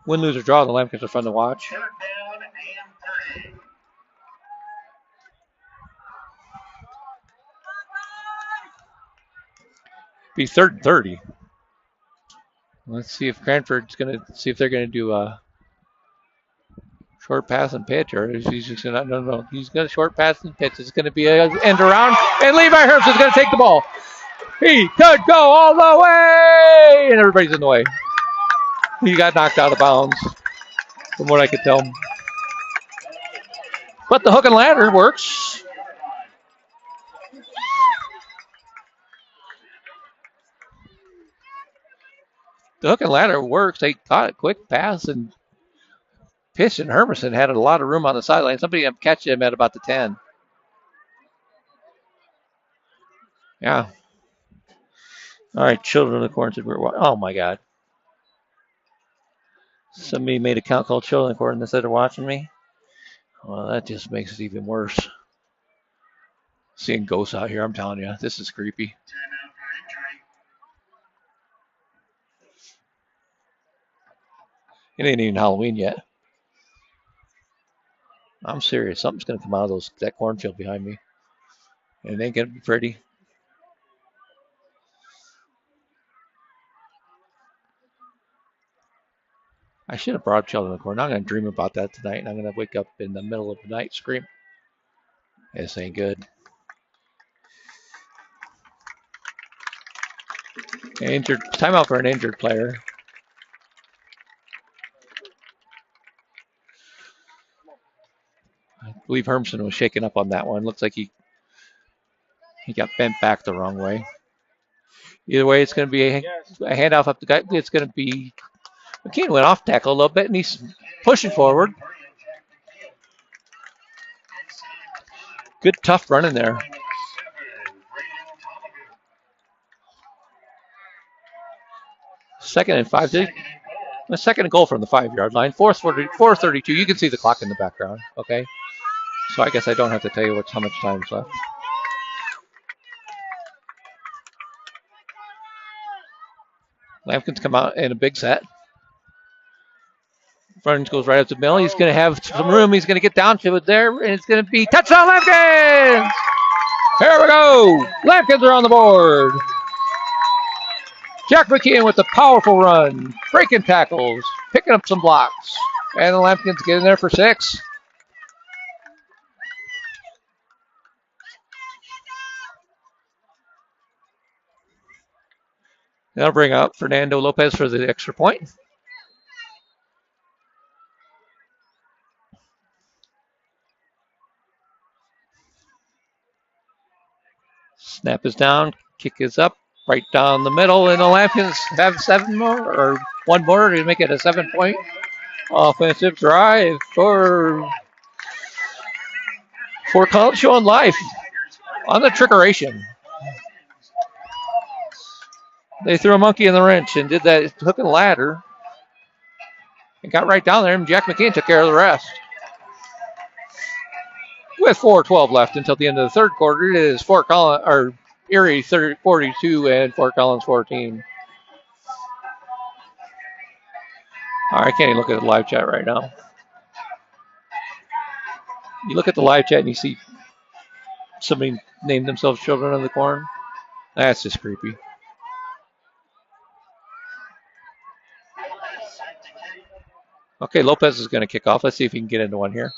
Win, lose, or draw, the Lamkins are fun to watch. Be 3rd and 30. Let's see if Cranford's going to see if they're going to do a short pass and pitch, or is he just going to, no. He's going to short pass and pitch. It's going to be an end around, and Levi Herbst is going to take the ball. He could go all the way, and everybody's in the way. He got knocked out of bounds, from what I could tell. But the hook and ladder works. The hook and ladder works. They caught a quick pass, and Pish and Hermerson had a lot of room on the sideline. Somebody catch him at about the 10. Yeah. All right, children of the corn said we're watching. Oh, my God. Somebody made a count called Children of the Corn instead of watching me. Well, that just makes it even worse. Seeing ghosts out here, I'm telling you, this is creepy. It ain't even Halloween yet. I'm serious. Something's going to come out of that cornfield behind me. And it ain't going to be pretty. I should have brought Children of the Corn. I'm going to dream about that tonight, and I'm going to wake up in the middle of the night scream. This ain't good. Injured. Timeout for an injured player. I believe Hermson was shaken up on that one. Looks like he got bent back the wrong way. Either way, it's going to be a handoff up the guy. It's going to be McKean went off tackle a little bit, and he's pushing forward. Good, tough run in there. Second and 5. A second and goal from the 5-yard line. 4:32. You can see the clock in the background. Okay. So I guess I don't have to tell you how much time's left. Lamkins come out in a big set. Front goes right up the middle. He's going to have some room. He's going to get down to it there, and it's going to be touchdown Lamkins! Here we go. Lamkins are on the board. Jack McKeon with a powerful run, breaking tackles, picking up some blocks, and the Lamkins get in there for 6. That'll bring up Fernando Lopez for the extra point. Snap is down, kick is up, right down the middle, and the Lamkins have 7 more, or 1 more to make it a 7-point offensive drive for College Show on Life on the trickeration. They threw a monkey in the wrench and did that hook and ladder and got right down there, and Jack McKean took care of the rest. With 4:12 left until the end of the third quarter, it is Erie 42 and Fort Collins 14. All right, I can't even look at the live chat right now. You look at the live chat and you see somebody named themselves Children of the Corn. That's just creepy. Okay, Lopez is going to kick off. Let's see if he can get into one here.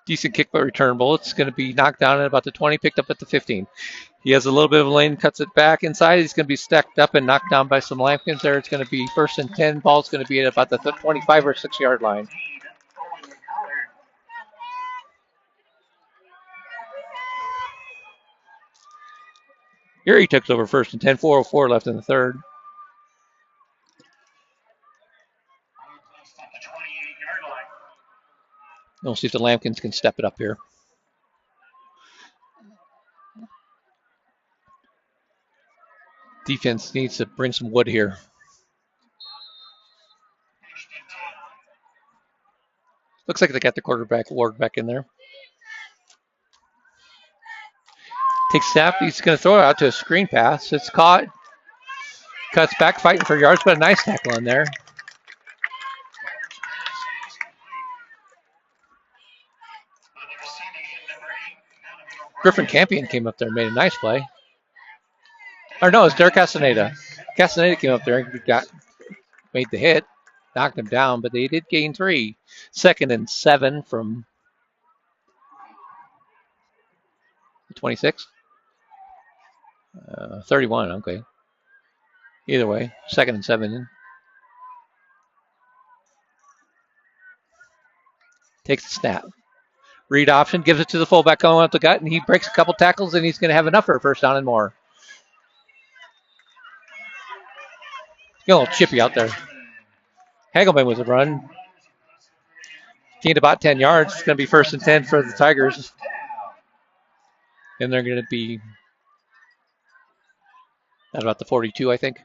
Decent kick but returnable. It's going to be knocked down at about the 20, picked up at the 15. He has a little bit of a lane, cuts it back inside. He's going to be stacked up and knocked down by some Lamkins there. It's going to be 1st and 10. Ball's going to be at about the 25 or 6-yard line. Erie takes over 1st and 10. 4:04 left in the third. We'll see if the Lamkins can step it up here. Defense needs to bring some wood here. Looks like they got the quarterback Ward back in there. Takes snap. He's going to throw it out to a screen pass. It's caught. Cuts back, fighting for yards, but a nice tackle in there. Griffin Campion came up there and made a nice play. Or no, it's Derek Castaneda. Castaneda came up there and made the hit, knocked him down, but they did gain 3. 2nd and 7 from 26. 31, okay. Either way, 2nd and 7. Takes the snap. Read option, gives it to the fullback going up the gut, and he breaks a couple tackles, and he's going to have enough for a 1st down and more. Get a little chippy out there. Hagelman with a run. Gained about 10 yards. It's going to be 1st and 10 for the Tigers. And they're going to be at about the 42, I think.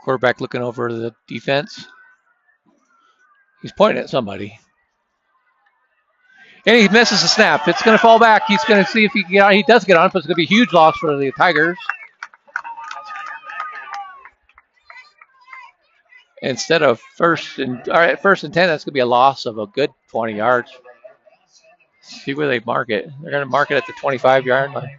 Quarterback looking over the defense. He's pointing at somebody. And he misses the snap. It's going to fall back. He's going to see if he can get on. He does get on, but it's going to be a huge loss for the Tigers. Instead of 1st and 10, that's going to be a loss of a good 20 yards. See where they mark it. They're going to mark it at the 25-yard line.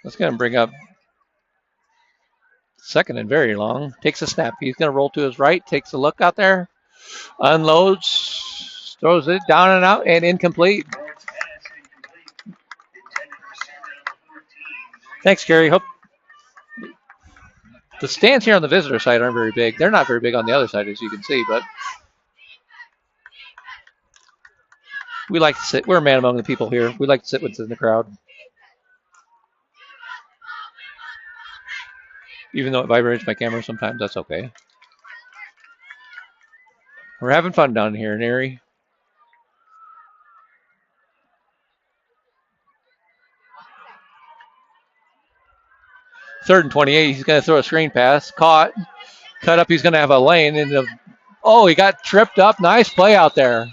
That's going to bring up 2nd and very long. Takes a snap. He's going to roll to his right. Takes a look out there. Unloads. Throws it down and out and incomplete. Thanks, Gary. Hope the stands here on the visitor side aren't very big. They're not very big on the other side, as you can see, but we like to sit. We're a man among the people here. We like to sit within the crowd. Even though it vibrates my camera sometimes, that's okay. We're having fun down here in Erie. Third and 28. He's going to throw a screen pass. Caught. Cut up. He's going to have a lane. And he got tripped up. Nice play out there.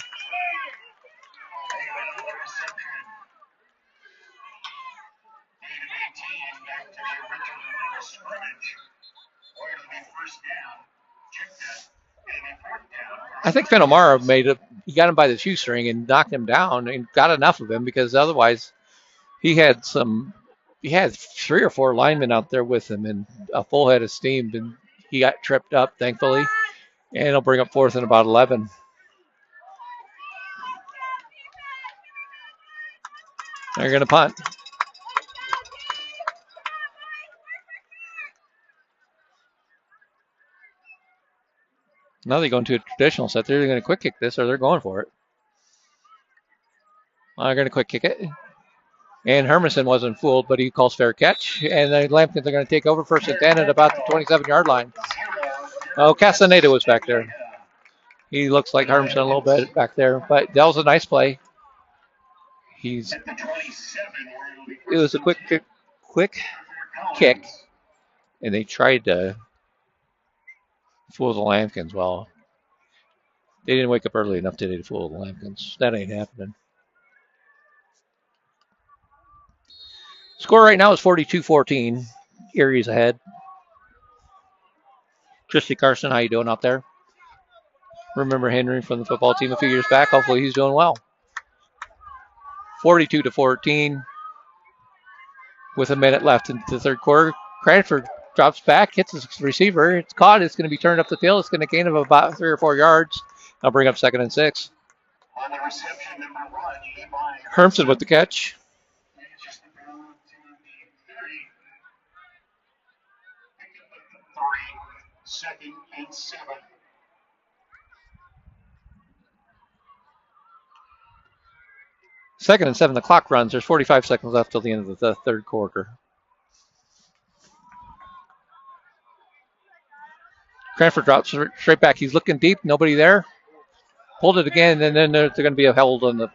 I think Finn O'Mara he got him by the shoestring and knocked him down and got enough of him, because otherwise he had 3 or 4 linemen out there with him and a full head of steam, and he got tripped up, thankfully, and it'll bring up 4th and about 11. They're going to punt. Now they go into a traditional set. They're going to quick kick this, or they're going for it. They're going to quick kick it. And Hermanson wasn't fooled, but he calls fair catch. And the Lamkins are going to take over 1st and 10 at about the 27-yard line. Oh, Castaneda was back there. He looks like Hermson a little bit back there, but that was a nice play. It was a quick kick, and they tried to fool the Lamkins. Well, they didn't wake up early enough today to fool the Lamkins. That ain't happening. Score right now is 42-14. Erie's ahead. Christy Carson, how you doing out there? Remember Henry from the football team a few years back. Hopefully he's doing well. 42-14 with a minute left in the third quarter. Cranford drops back, hits his receiver. It's caught. It's going to be turned up the field. It's going to gain of about 3 or 4 yards. I'll bring up 2nd and 6. On the reception, number 1, Levi Hermson with the catch. Just to go to the 3, 2nd and 7. Second and 7, the clock runs. There's 45 seconds left till the end of the third quarter. Cranford drops straight back. He's looking deep. Nobody there. Pulled it again, and then there's going to be a hold on the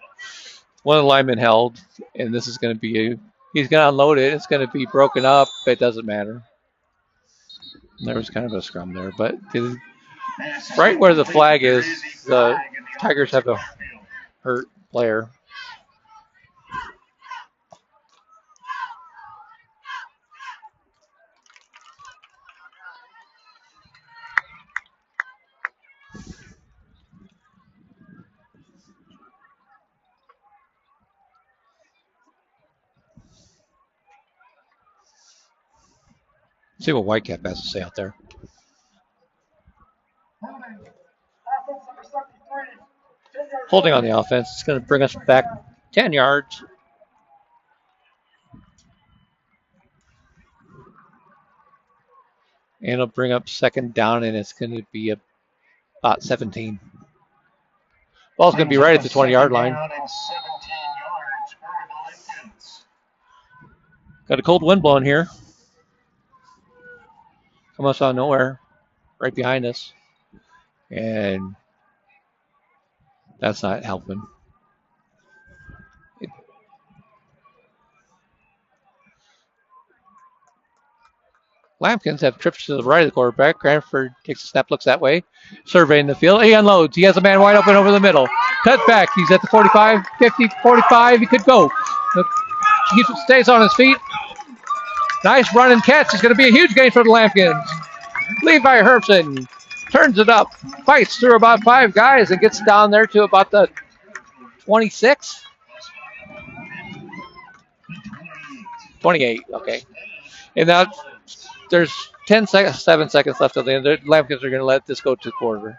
one of the linemen held, and this is going to be he's going to unload it. It's going to be broken up. It doesn't matter. There was kind of a scrum there, but right where the flag is, the Tigers have a hurt player. See what Whitecap has to say out there. Holding on the offense. It's going to bring us back 10 yards. And it'll bring up 2nd down, and it's going to be about 17. Ball's going to be right at the 20-yard line. Got a cold wind blowing here. Come us out of nowhere. Right behind us. And that's not helping. Lamkins have trips to the right of the quarterback. Cranford takes a snap, looks that way. Surveying the field. He unloads. He has a man wide open over the middle. Cut back. He's at the 45, 50, 45. He could go. He stays on his feet. Nice run and catch. It's going to be a huge gain for the Lamkins. Levi Hermson turns it up. Fights through about 5 guys and gets down there to about the 26. 28. Okay. And now there's 7 seconds left of the end. The Lamkins are going to let this go to the quarter.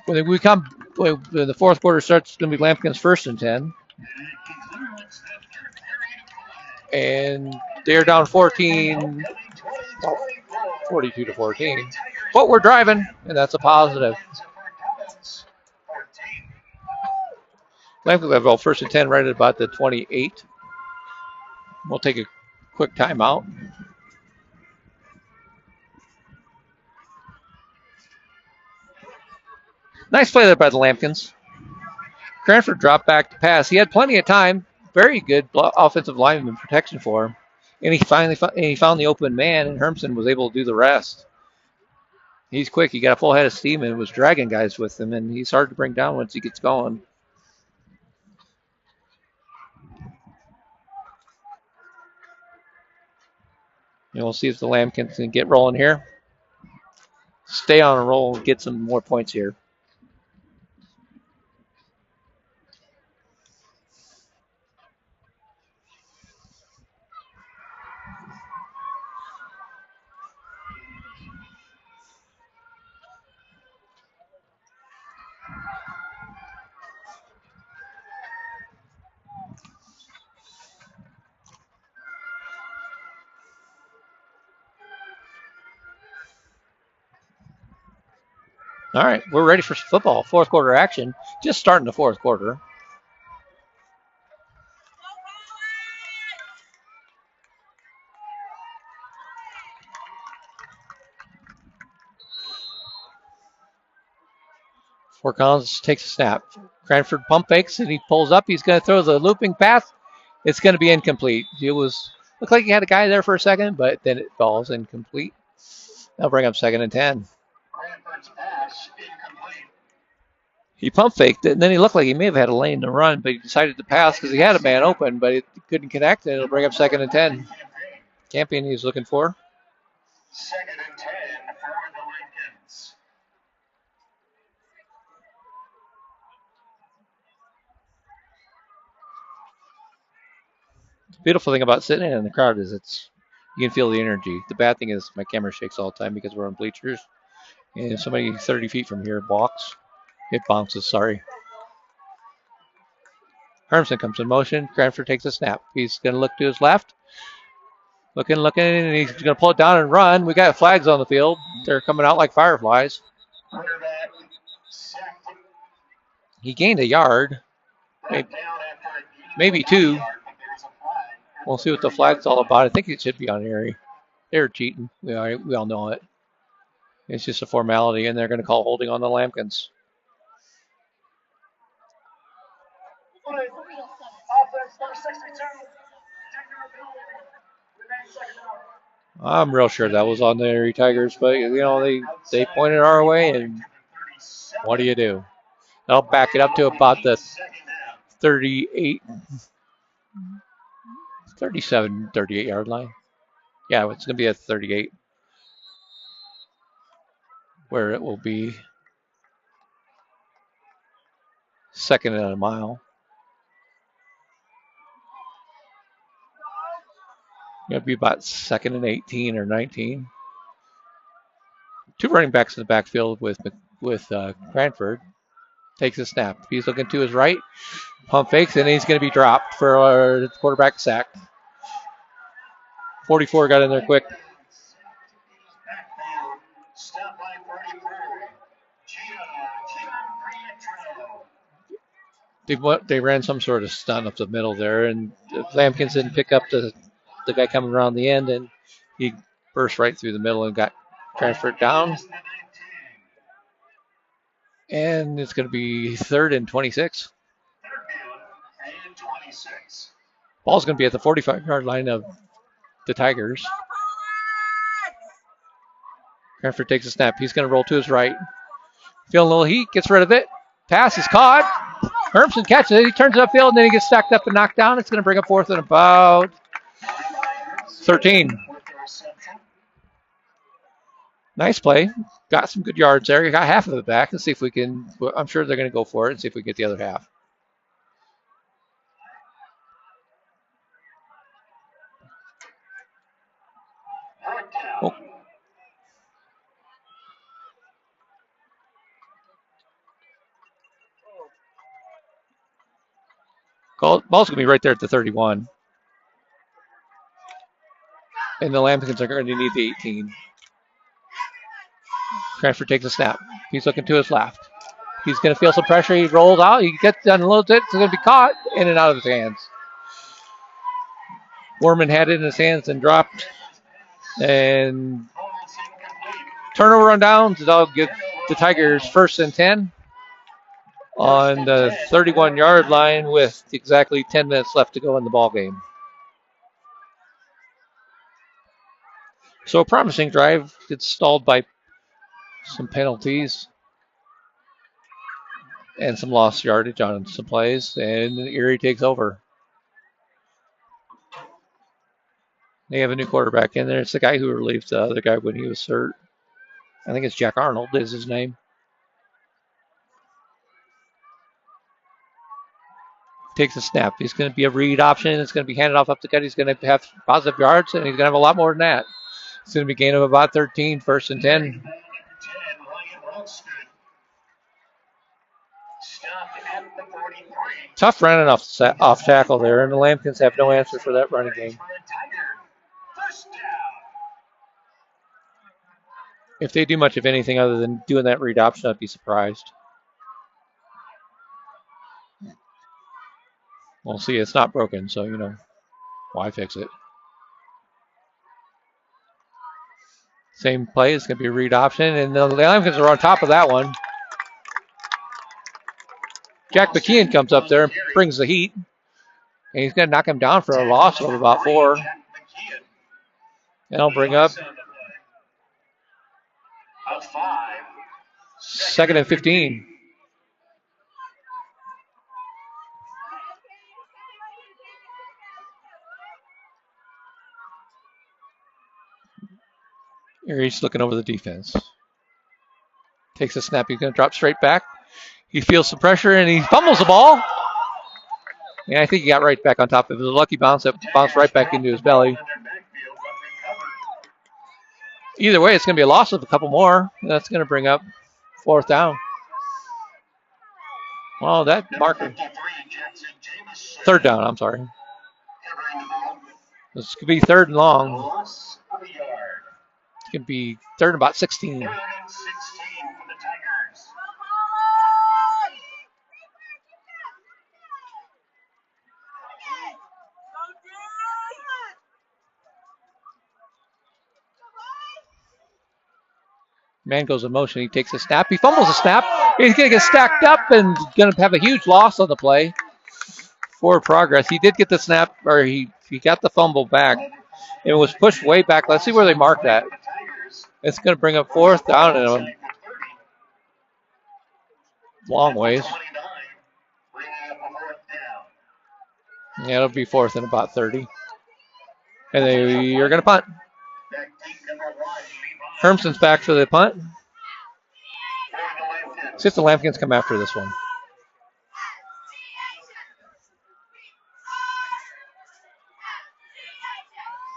When the fourth quarter starts, it's going to be Lamkins 1st and 10. And they're down 42-14. But we're driving, and that's a positive. Lamkins have 1st and 10 right at about the 28. We'll take a quick timeout. Nice play there by the Lamkins. Cranford dropped back to pass. He had plenty of time. Very good offensive lineman protection for him. And he finally found the open man, and Hermson was able to do the rest. He's quick. He got a full head of steam and was dragging guys with him, and he's hard to bring down once he gets going. And we'll see if the Lamkins can get rolling here. Stay on a roll and get some more points here. All right, we're ready for football. Fourth quarter action. Just starting the fourth quarter. Fort Collins takes a snap. Cranford pump fakes and he pulls up. He's going to throw the looping pass. It's going to be incomplete. It looked like he had a guy there for a second, but then it falls incomplete. That'll bring up 2nd and 10. Cranford's pass incomplete. He pump faked it, and then he looked like he may have had a lane to run, but he decided to pass because he had a man open, but it couldn't connect, and it'll bring up 2nd and 10. Camping he's looking for. 2nd and 10 for the Lamkins. The beautiful thing about sitting in the crowd is you can feel the energy. The bad thing is my camera shakes all the time because we're on bleachers. And if somebody 30 feet from here walks, it bounces, sorry. Hermson comes in motion. Cranford takes a snap. He's going to look to his left. Looking, and he's going to pull it down and run. We got flags on the field. They're coming out like fireflies. Quarterback sacked. He gained a yard, maybe 2. We'll see what the flag's all about. I think it should be on Erie. They're cheating. We all know it. It's just a formality, and they're going to call holding on the Lamkins. I'm real sure that was on the Erie Tigers, but they pointed our way, and what do? They'll back it up to about the 38, 37, 38 yard line. Yeah, it's going to be at 38, where it will be 2nd and a mile. It'll be about 2nd and 18 or 19. 2 running backs in the backfield with Cranford. Takes a snap. He's looking to his right. Pump fakes, and he's going to be dropped for a quarterback sack. 44 got in there quick. They ran some sort of stunt up the middle there, and Lamkins didn't pick up the guy coming around the end, and he burst right through the middle and got transferred down. And it's going to be 3rd and 26. Ball's going to be at the 45-yard line of the Tigers. Cranford takes a snap. He's going to roll to his right. Feeling a little heat, gets rid of it. Pass is caught. Hermson catches it. He turns it upfield, and then he gets stacked up and knocked down. It's going to bring up 4th and about 13. Nice play. Got some good yards there. Got half of it back. Let's see if we can. I'm sure they're going to go for it and see if we can get the other half. Ball's going to be right there at the 31. And the Lamkins are going to need the 18. Cranford takes a snap. He's looking to his left. He's going to feel some pressure. He rolls out. He gets done a little bit. It's going to be caught in and out of his hands. Warman had it in his hands and dropped. And turnover on downs. That'll give the Tigers 1st and 10 on the 31-yard line with exactly 10 minutes left to go in the ball game. So a promising drive gets stalled by some penalties and some lost yardage on some plays, and Erie takes over. They have a new quarterback in there. It's the guy who relieved the other guy when he was hurt. I think it's Jack Arnold is his name. Takes a snap. He's going to be a read option. It's going to be handed off up the gut. He's going to have positive yards, and he's going to have a lot more than that. It's going to be a gain of about 13, 1st and 10. Tough running off tackle there, and the Lamkins have no answer for that running game. If they do much of anything other than doing that read option, I'd be surprised. We'll see. It's not broken, so, why fix it? Same play. It's going to be a read option, and the Lamkins are on top of that one. Jack McKeon comes up there and brings the heat. And he's going to knock him down for a loss of about 4. And I'll bring up 2nd and 15. Erie's looking over the defense. Takes a snap. He's going to drop straight back. He feels some pressure and he fumbles the ball. And I think he got right back on top of it. It was a lucky bounce that bounced right back into his belly. Either way, it's going to be a loss of a couple more. That's going to bring up 4th down. Well, that marker. 3rd down, I'm sorry. This could be 3rd and long. It's going to be 3rd and about 16. Man goes in motion. He takes a snap. He fumbles a snap. He's going to get stacked up and going to have a huge loss on the play. Forward progress. He did get the snap, or he got the fumble back. It was pushed way back. Let's see where they mark that. It's going to bring up 4th down and a long ways. Yeah, it'll be 4th and about 30. And you're going to punt. Hermson's back for the punt. See if the Lamkins come after this one.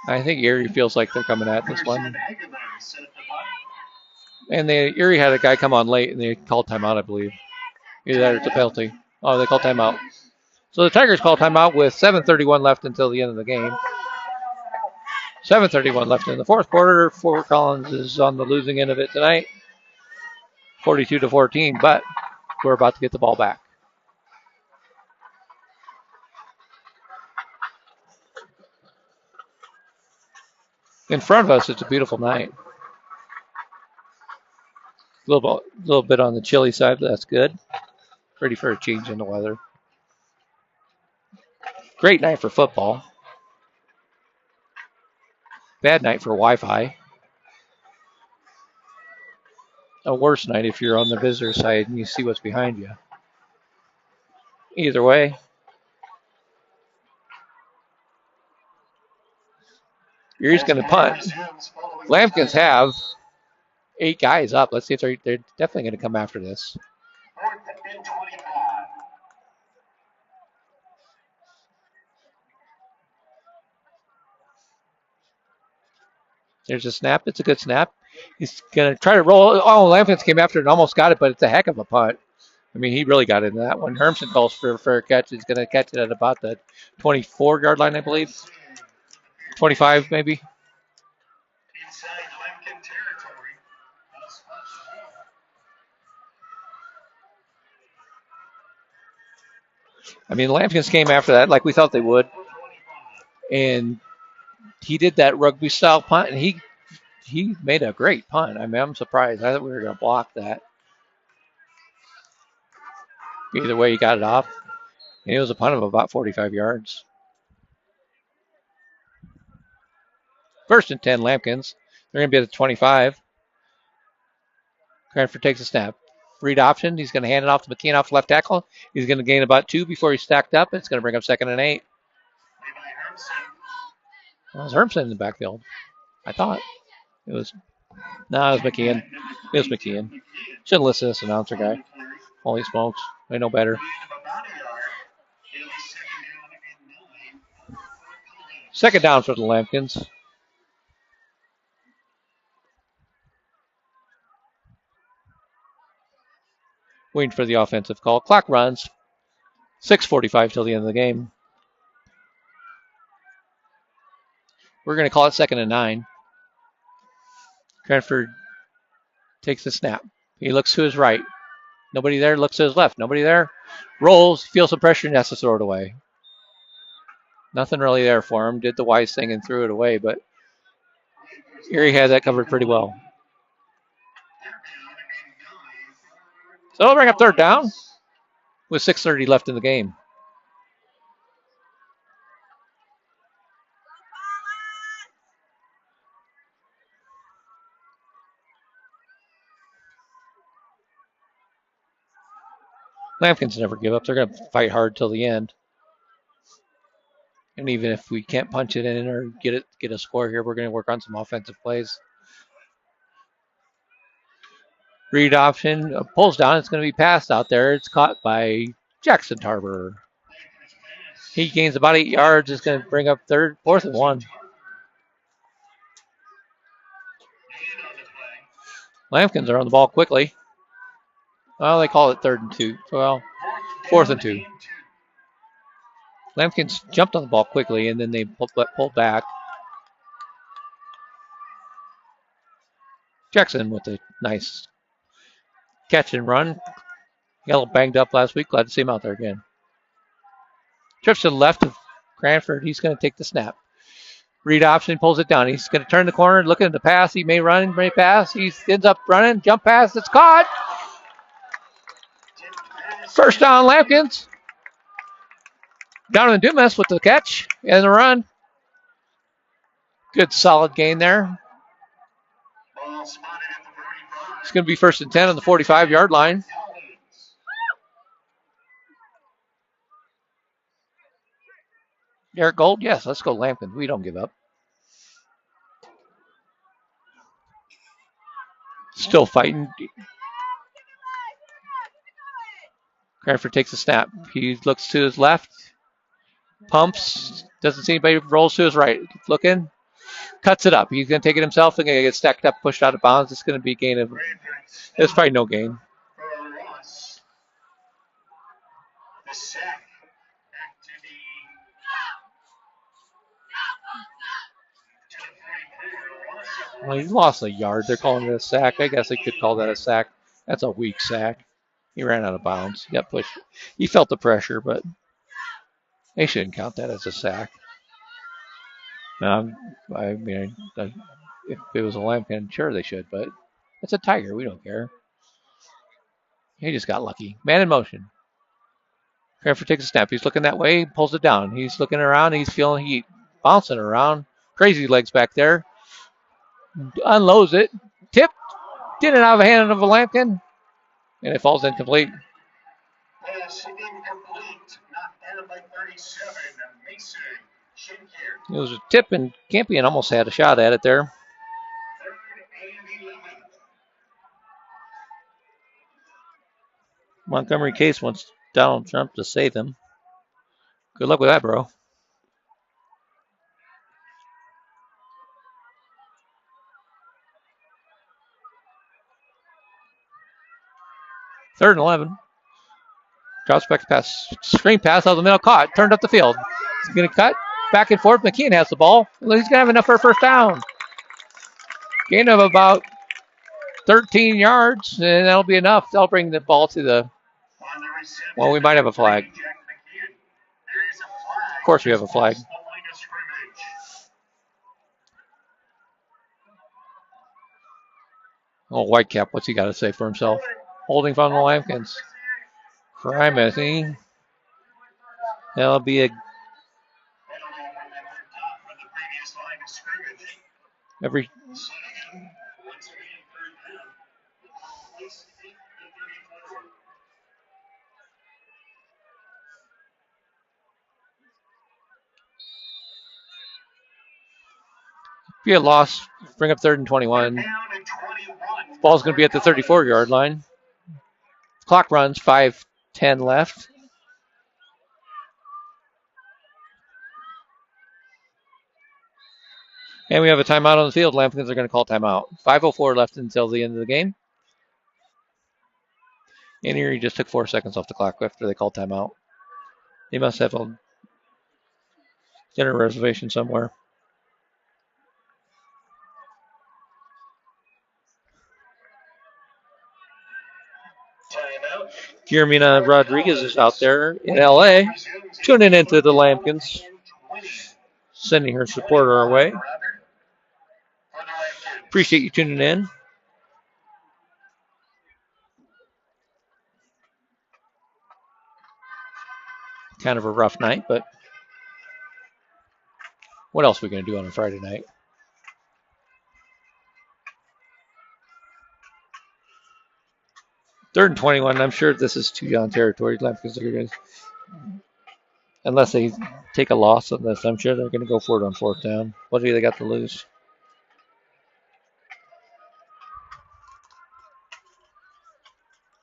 I think Erie feels like they're coming at this one. And Erie had a guy come on late, and they called timeout, I believe. Either that or it's a penalty. Oh, they called timeout. So the Tigers call timeout with 7:31 left until the end of the game. 7:31 left in the 4th quarter. Fort Collins is on the losing end of it tonight. 42-14, but we're about to get the ball back. In front of us, it's a beautiful night. A little bit on the chilly side, but that's good. Ready for a change in the weather. Great night for football. Bad night for Wi-Fi. A worse night if you're on the visitor side and you see what's behind you. Either way. Erie's going to punt. Lamkins have 8 guys up. Let's see if they're definitely going to come after this. There's a snap. It's a good snap. He's going to try to roll. Oh, Lamkins came after it and almost got it, but it's a heck of a punt. I mean, he really got into that one. Hermson calls for a fair catch. He's going to catch it at about the 24-yard line, I believe. 25, maybe. I mean, Lamkins came after that like we thought they would. And he did that rugby-style punt, and he made a great punt. I mean, I'm surprised. I thought we were going to block that. Either way, he got it off. And it was a punt of about 45 yards. 1st and 10, Lamkins. They're going to be at the 25. Cranford takes a snap. Read option. He's going to hand it off to McKeon off left tackle. He's going to gain about 2 before he's stacked up. It's going to bring up 2nd and 8. Well, it was Hermson in the backfield. I thought. It was McKeon. It was McKeon. Shouldn't listen to this announcer guy. Holy smokes. I know better. 2nd down for the Lamkins. Waiting for the offensive call. Clock runs. 6:45 till the end of the game. We're going to call it 2nd and 9. Cranford takes the snap. He looks to his right. Nobody there. Looks to his left. Nobody there. Rolls. Feels some pressure and has to throw it away. Nothing really there for him. Did the wise thing and threw it away, but Erie had that covered pretty well. So it'll bring up 3rd down. with 6:30 left in the game. Lamkins never give up. They're going to fight hard till the end. And even if we can't punch it in or get a score here, we're going to work on some offensive plays. Read option, pulls down. It's going to be passed out there. It's caught by Jackson Tarver. He gains about 8 yards. It's going to bring up 4th and 1. Lamkins are on the ball quickly. Well, they call it 3rd and 2. Well, 4th and 2. Lamkins jumped on the ball quickly, and then they pulled back. Jackson with a nice catch and run. Got a little banged up last week. Glad to see him out there again. Trips to the left of Cranford. He's going to take the snap. Read option, pulls it down. He's going to turn the corner, looking at the pass. He may run, may pass. He ends up running, jump pass. It's caught. First down, Lamkins. Donovan Dumas with the catch and the run. Good solid gain there. It's going to be 1st and 10 on the 45-yard line. Eric Gold, yes, let's go Lamkins. We don't give up. Still fighting. Cranford takes a snap. He looks to his left. Pumps. Doesn't see anybody. Rolls to his right. Looking. Cuts it up. He's going to take it himself and going to get stacked up, pushed out of bounds. It's going to be a gain of. It's probably no gain. Well, he lost a yard. They're calling it a sack. I guess they could call that a sack. That's a weak sack. He ran out of bounds. He got pushed. He felt the pressure, but they shouldn't count that as a sack. I mean, if it was a Lamkin, sure they should, but it's a Tiger. We don't care. He just got lucky. Man in motion. Cranford takes a snap. He's looking that way, pulls it down. He's looking around. He's feeling heat. Bouncing around. Crazy legs back there. Unloads it. Tip. Did it out of the hand of a Lamkin. And it falls incomplete. Pass incomplete. Knocked down by 37. Mason Schenker. It was a tip, and Campion almost had a shot at it there. 3rd and 11. Montgomery Case wants Donald Trump to save him. Good luck with that, bro. Third and 11. Drops back to pass. Screen pass out of the middle. Caught. Turned up the field. He's going to cut. Back and forth. McKeon has the ball. He's going to have enough for a first down. Gain of about 13 yards, and that'll be enough. They'll bring the ball to the. Well, we might have a flag. Of course we have a flag. Oh, Whitecap, what's he got to say for himself? Holding from the Lamkins. Crime, I think. That'll be a. Every. Be a loss. Bring up 3rd and 21. Ball's going to be at the 34-yard line. Clock runs. 5:10 left. And we have a timeout on the field. Lamkins are going to call timeout. 5:04 left until the end of the game. And Erie just took 4 seconds off the clock after they called timeout. They must have a dinner reservation somewhere. Guillermina Rodriguez is out there in LA, tuning into the Lamkins, sending her support our way. Appreciate you tuning in. Kind of a rough night, but what else are we going to do on a Friday night? Third and 21. I'm sure this is too young territory. Lamkins are going to, unless they take a loss on this, I'm sure they're going to go for it on fourth down. What do they got to lose?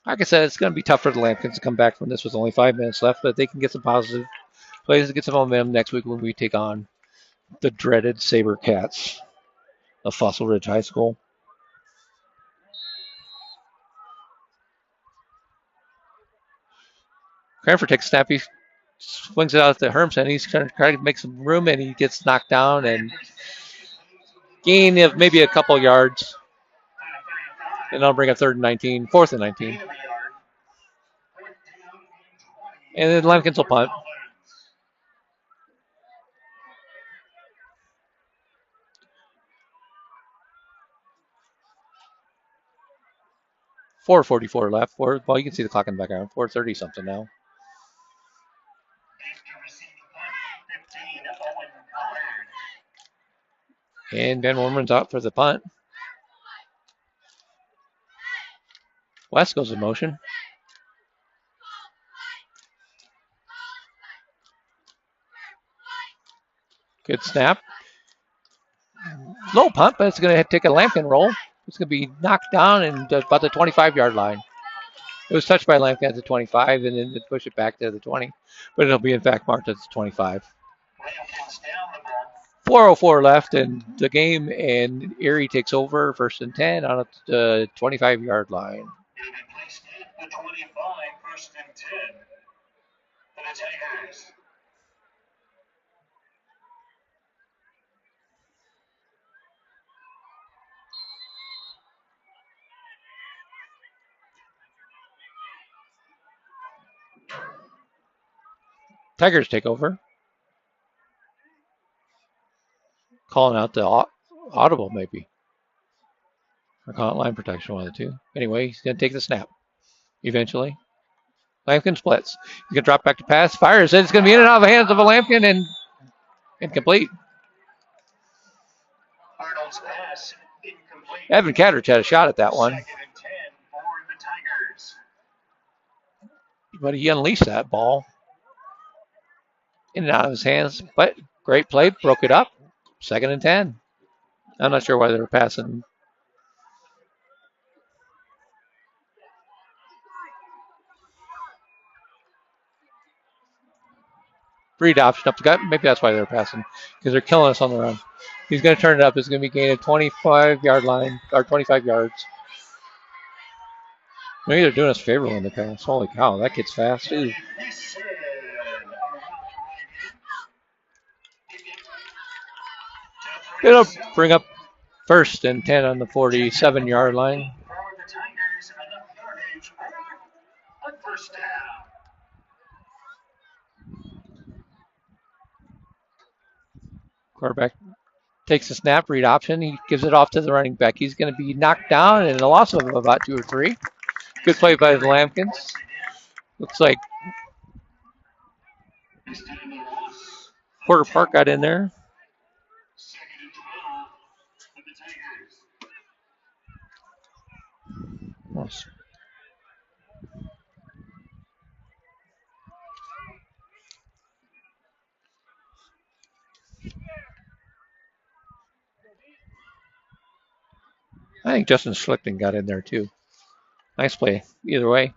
Like I said, it's going to be tough for the Lamkins to come back from this with only 5 minutes left, but they can get some positive plays to get some momentum next week when we take on the dreaded Saber Cats of Fossil Ridge High School. Cranford takes a snap. He swings it out to Hermsen. He's trying to make some room, and he gets knocked down and gain of maybe a couple yards. And that'll bring up third and 19, fourth and 19. And then Lamkins will punt. .444 left. Well, you can see the clock in the background. 4:30 something now. And Ben Warman's out for the punt. West goes in motion. Good snap. Low punt, but it's going to take a Lampkin roll. It's going to be knocked down and about the 25-yard line. It was touched by Lampkin at the 25 and then push it back to the 20. But it'll be, in fact, marked at the 25. 4:04 left in the game, and Erie takes over first and 10 on the 25-yard line. The 25, first and 10 for the Tigers. Tigers take over. Calling out the audible, maybe. Or calling line protection, one of the two. Anyway, he's going to take the snap eventually. Lampkin splits. He's going to drop back to pass. Fires it. It's going to be in and out of the hands of a Lampkin and incomplete. Arnold's pass incomplete. Evan Cattridge had a shot at that one. Second and 10 for the Tigers. But he unleashed that ball in and out of his hands. But great play. Broke it up. Second and 10. I'm not sure why they were passing. Read option up the gut. Maybe that's why they're passing, because they're killing us on the run. He's going to turn it up. It's going to be gained at 25-yard line, or 25 yards. Maybe they're doing us a favor when they pass. Holy cow, that kid's fast, too. It'll bring up first and 10 on the 47-yard line. First down. Quarterback takes the snap, read option. He gives it off to the running back. He's going to be knocked down and a loss of about 2 or 3. Good play by the Lamkins. Looks like Porter Park got in there. I think Justin Schlichten got in there too. Nice play either way.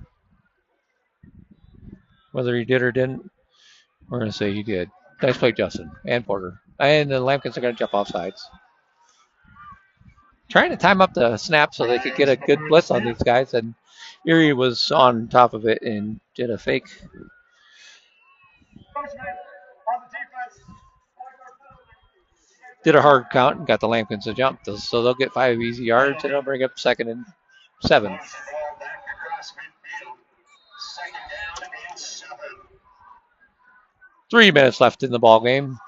Whether he did or didn't, we're going to say he did. Nice play, Justin and Porter. And the Lamkins are going to jump off sides. Trying to time up the snap so they could get a good blitz on these guys, and Erie was on top of it and did a fake. Did a hard count and got the Lamkins to jump. So they'll get 5 easy yards, and it'll bring up second and 7. 3 minutes left in the ball game.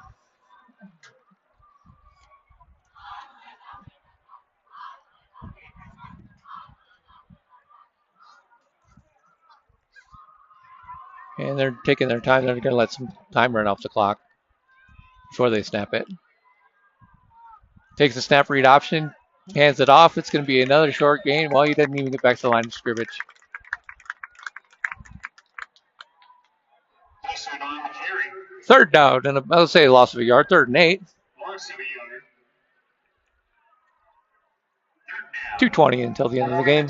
And they're taking their time. They're going to let some time run off the clock before they snap it. Takes the snap read option, hands it off. It's going to be another short gain. Well, he doesn't even get back to the line of scrimmage. Third down, and I would say loss of a yard. 3rd and 8. 2:20 until the end of the game.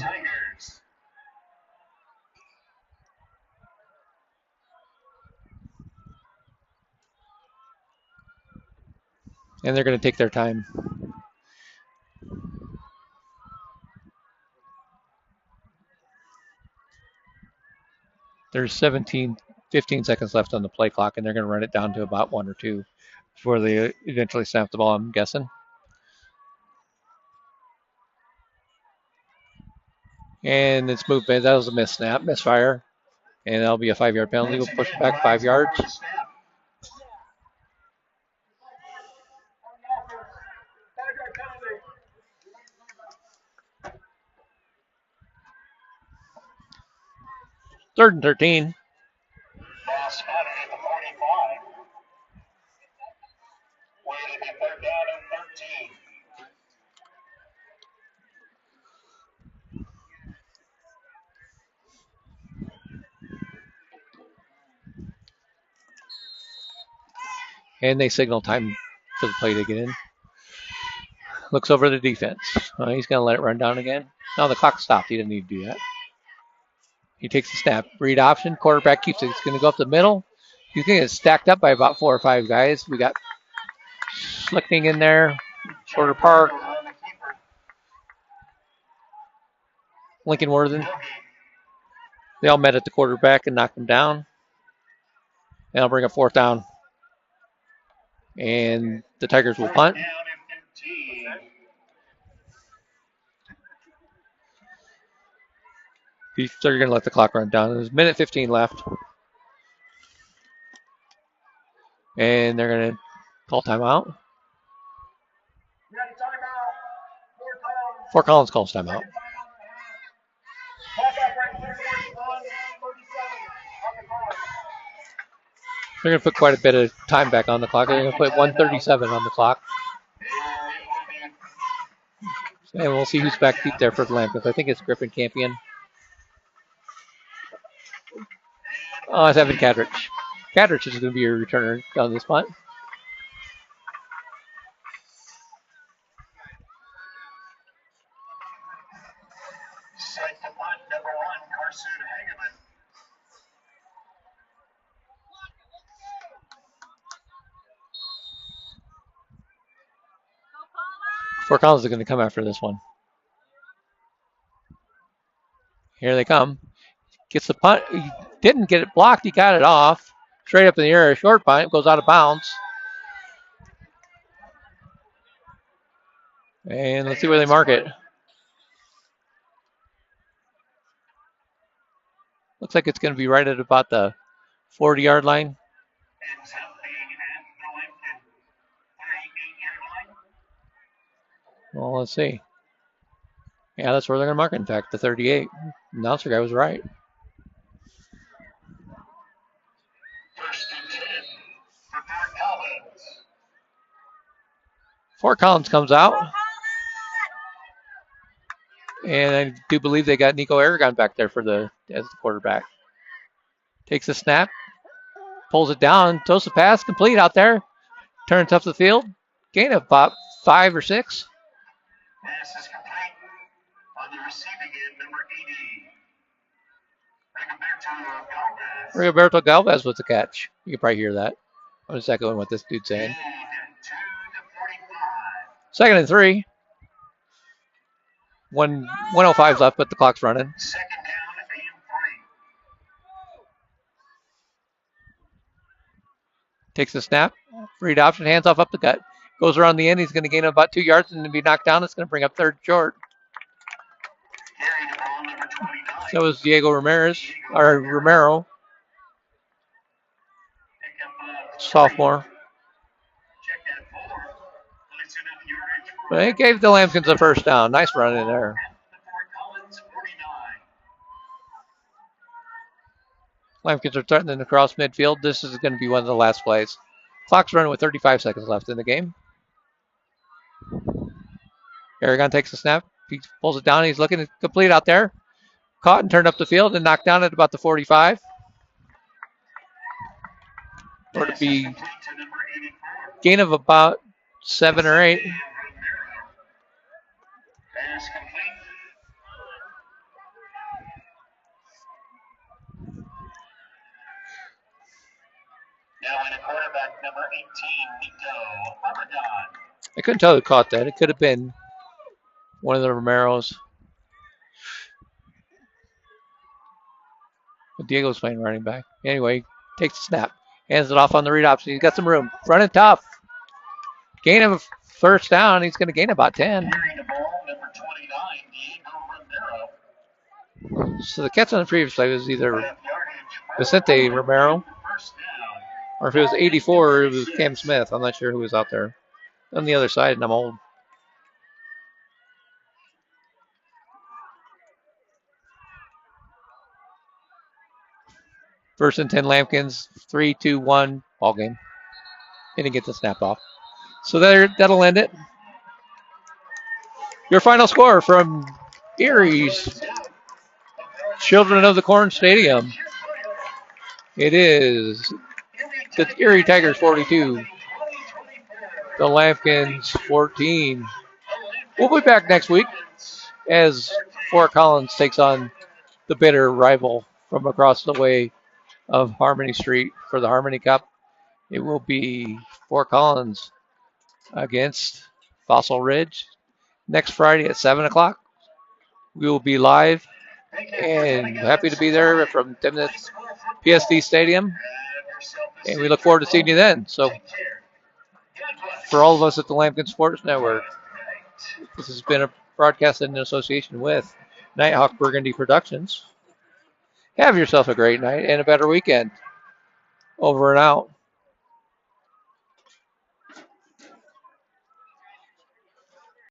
And they're going to take their time. There's 15 seconds left on the play clock, and they're going to run it down to about 1 or 2 before they eventually snap the ball, I'm guessing. And it's moved back. That was a misfire. And that'll be a 5-yard penalty. We'll push it back 5 yards. Third and 13. Ball spotted at the 45. Waited at 3rd down and 13. And they signal time for the play to get in. Looks over the defense. He's going to let it run down again. No, the clock stopped. He didn't need to do that. He takes the snap. Read option. Quarterback keeps it. It's going to go up the middle. He's going to get stacked up by about 4 or 5 guys. We got Schlichting in there. Porter Park. Lincoln Worthen. They all met at the quarterback and knocked him down. And I'll bring a 4th down. And the Tigers will punt. They're going to let the clock run down. There's 1:15 left. And they're going to call timeout. Fort Collins calls timeout. They're going to put quite a bit of time back on the clock. They're going to put 1:37 on the clock. And we'll see who's back deep there for the Lamkins. I think it's Griffin Campion. Oh, it's Evan Cadrich. Cadrich is going to be your returner on this punt. Set to punt number 1, Carson Hageman. Fort Collins is going to come after this one. Here they come. Gets the punt. He didn't get it blocked. He got it off. Straight up in the air. A short punt. Goes out of bounds. And let's see where they mark it. Looks like it's going to be right at about the 40-yard line. Ends up being at the 38-yard line. Well, let's see. Yeah, that's where they're going to mark it. In fact, the 38. Announcer guy was right. 1st and 10 for Fort Collins. Fort Collins comes out. And I do believe they got Nico Aragon back there as the quarterback. Takes a snap. Pulls it down. Throws the pass. Complete out there. Turns up the field. Gain of about 5 or 6. Pass is complete on the receiving end, number 80. Rigoberto Galvez with the catch. You can probably hear that. I'm just echoing what this dude's saying. 2 to 45. 2nd and 3. 1:05 left, but the clock's running. 2nd down and 3. Takes the snap. Read option. Hands off up the gut. Goes around the end. He's going to gain about 2 yards and then be knocked down. It's going to bring up 3rd short. Carrying the ball, number 29. So is Diego Romero. Pick up, Sophomore. check that 4. Puts enough yardage for But it gave the Lamkins a 1st down. Nice run in there. Fort Collins 49. Lamkins are threatening across midfield. This is going to be one of the last plays. Clock's running with 35 seconds left in the game. Aragon takes the snap. He pulls it down. He's looking to complete out there. Caught and turned up the field and knocked down at about the 45. Or to be gain of about 7 or 8. Pass complete. Now in at quarterback number 18, Nico Obregon. I couldn't tell who caught that. It could have been one of the Romeros. But Diego's playing running back. Anyway, takes the snap. Hands it off on the read option. He's got some room. Running tough. Gain of first down. He's going to gain about 10. Carrying the ball, number 29, Diego Romero. So the catch on the previous play was either 5 yardage, Vicente Romero, first down. or if it was 84, it was Cam Smith. I'm not sure who was out there. On the other side, and I'm old. First and 10 Lamkins, 3-2-1 ball game. Didn't get the snap off. So that'll end it. Your final score from Erie's Children of the Corn Stadium. It is the Erie Tigers 42, the Lamkins 14. We'll be back next week as Fort Collins takes on the bitter rival from across the way of Harmony Street for the Harmony Cup. It will be Fort Collins against Fossil Ridge next Friday at 7 o'clock. We will be live and happy to be there from Timnitz PSD Stadium. And we look forward to seeing you then. So for all of us at the Lamkins Sports Network, this has been a broadcast in association with Nighthawk Burgundy Productions. Have yourself a great night and a better weekend. Over and out.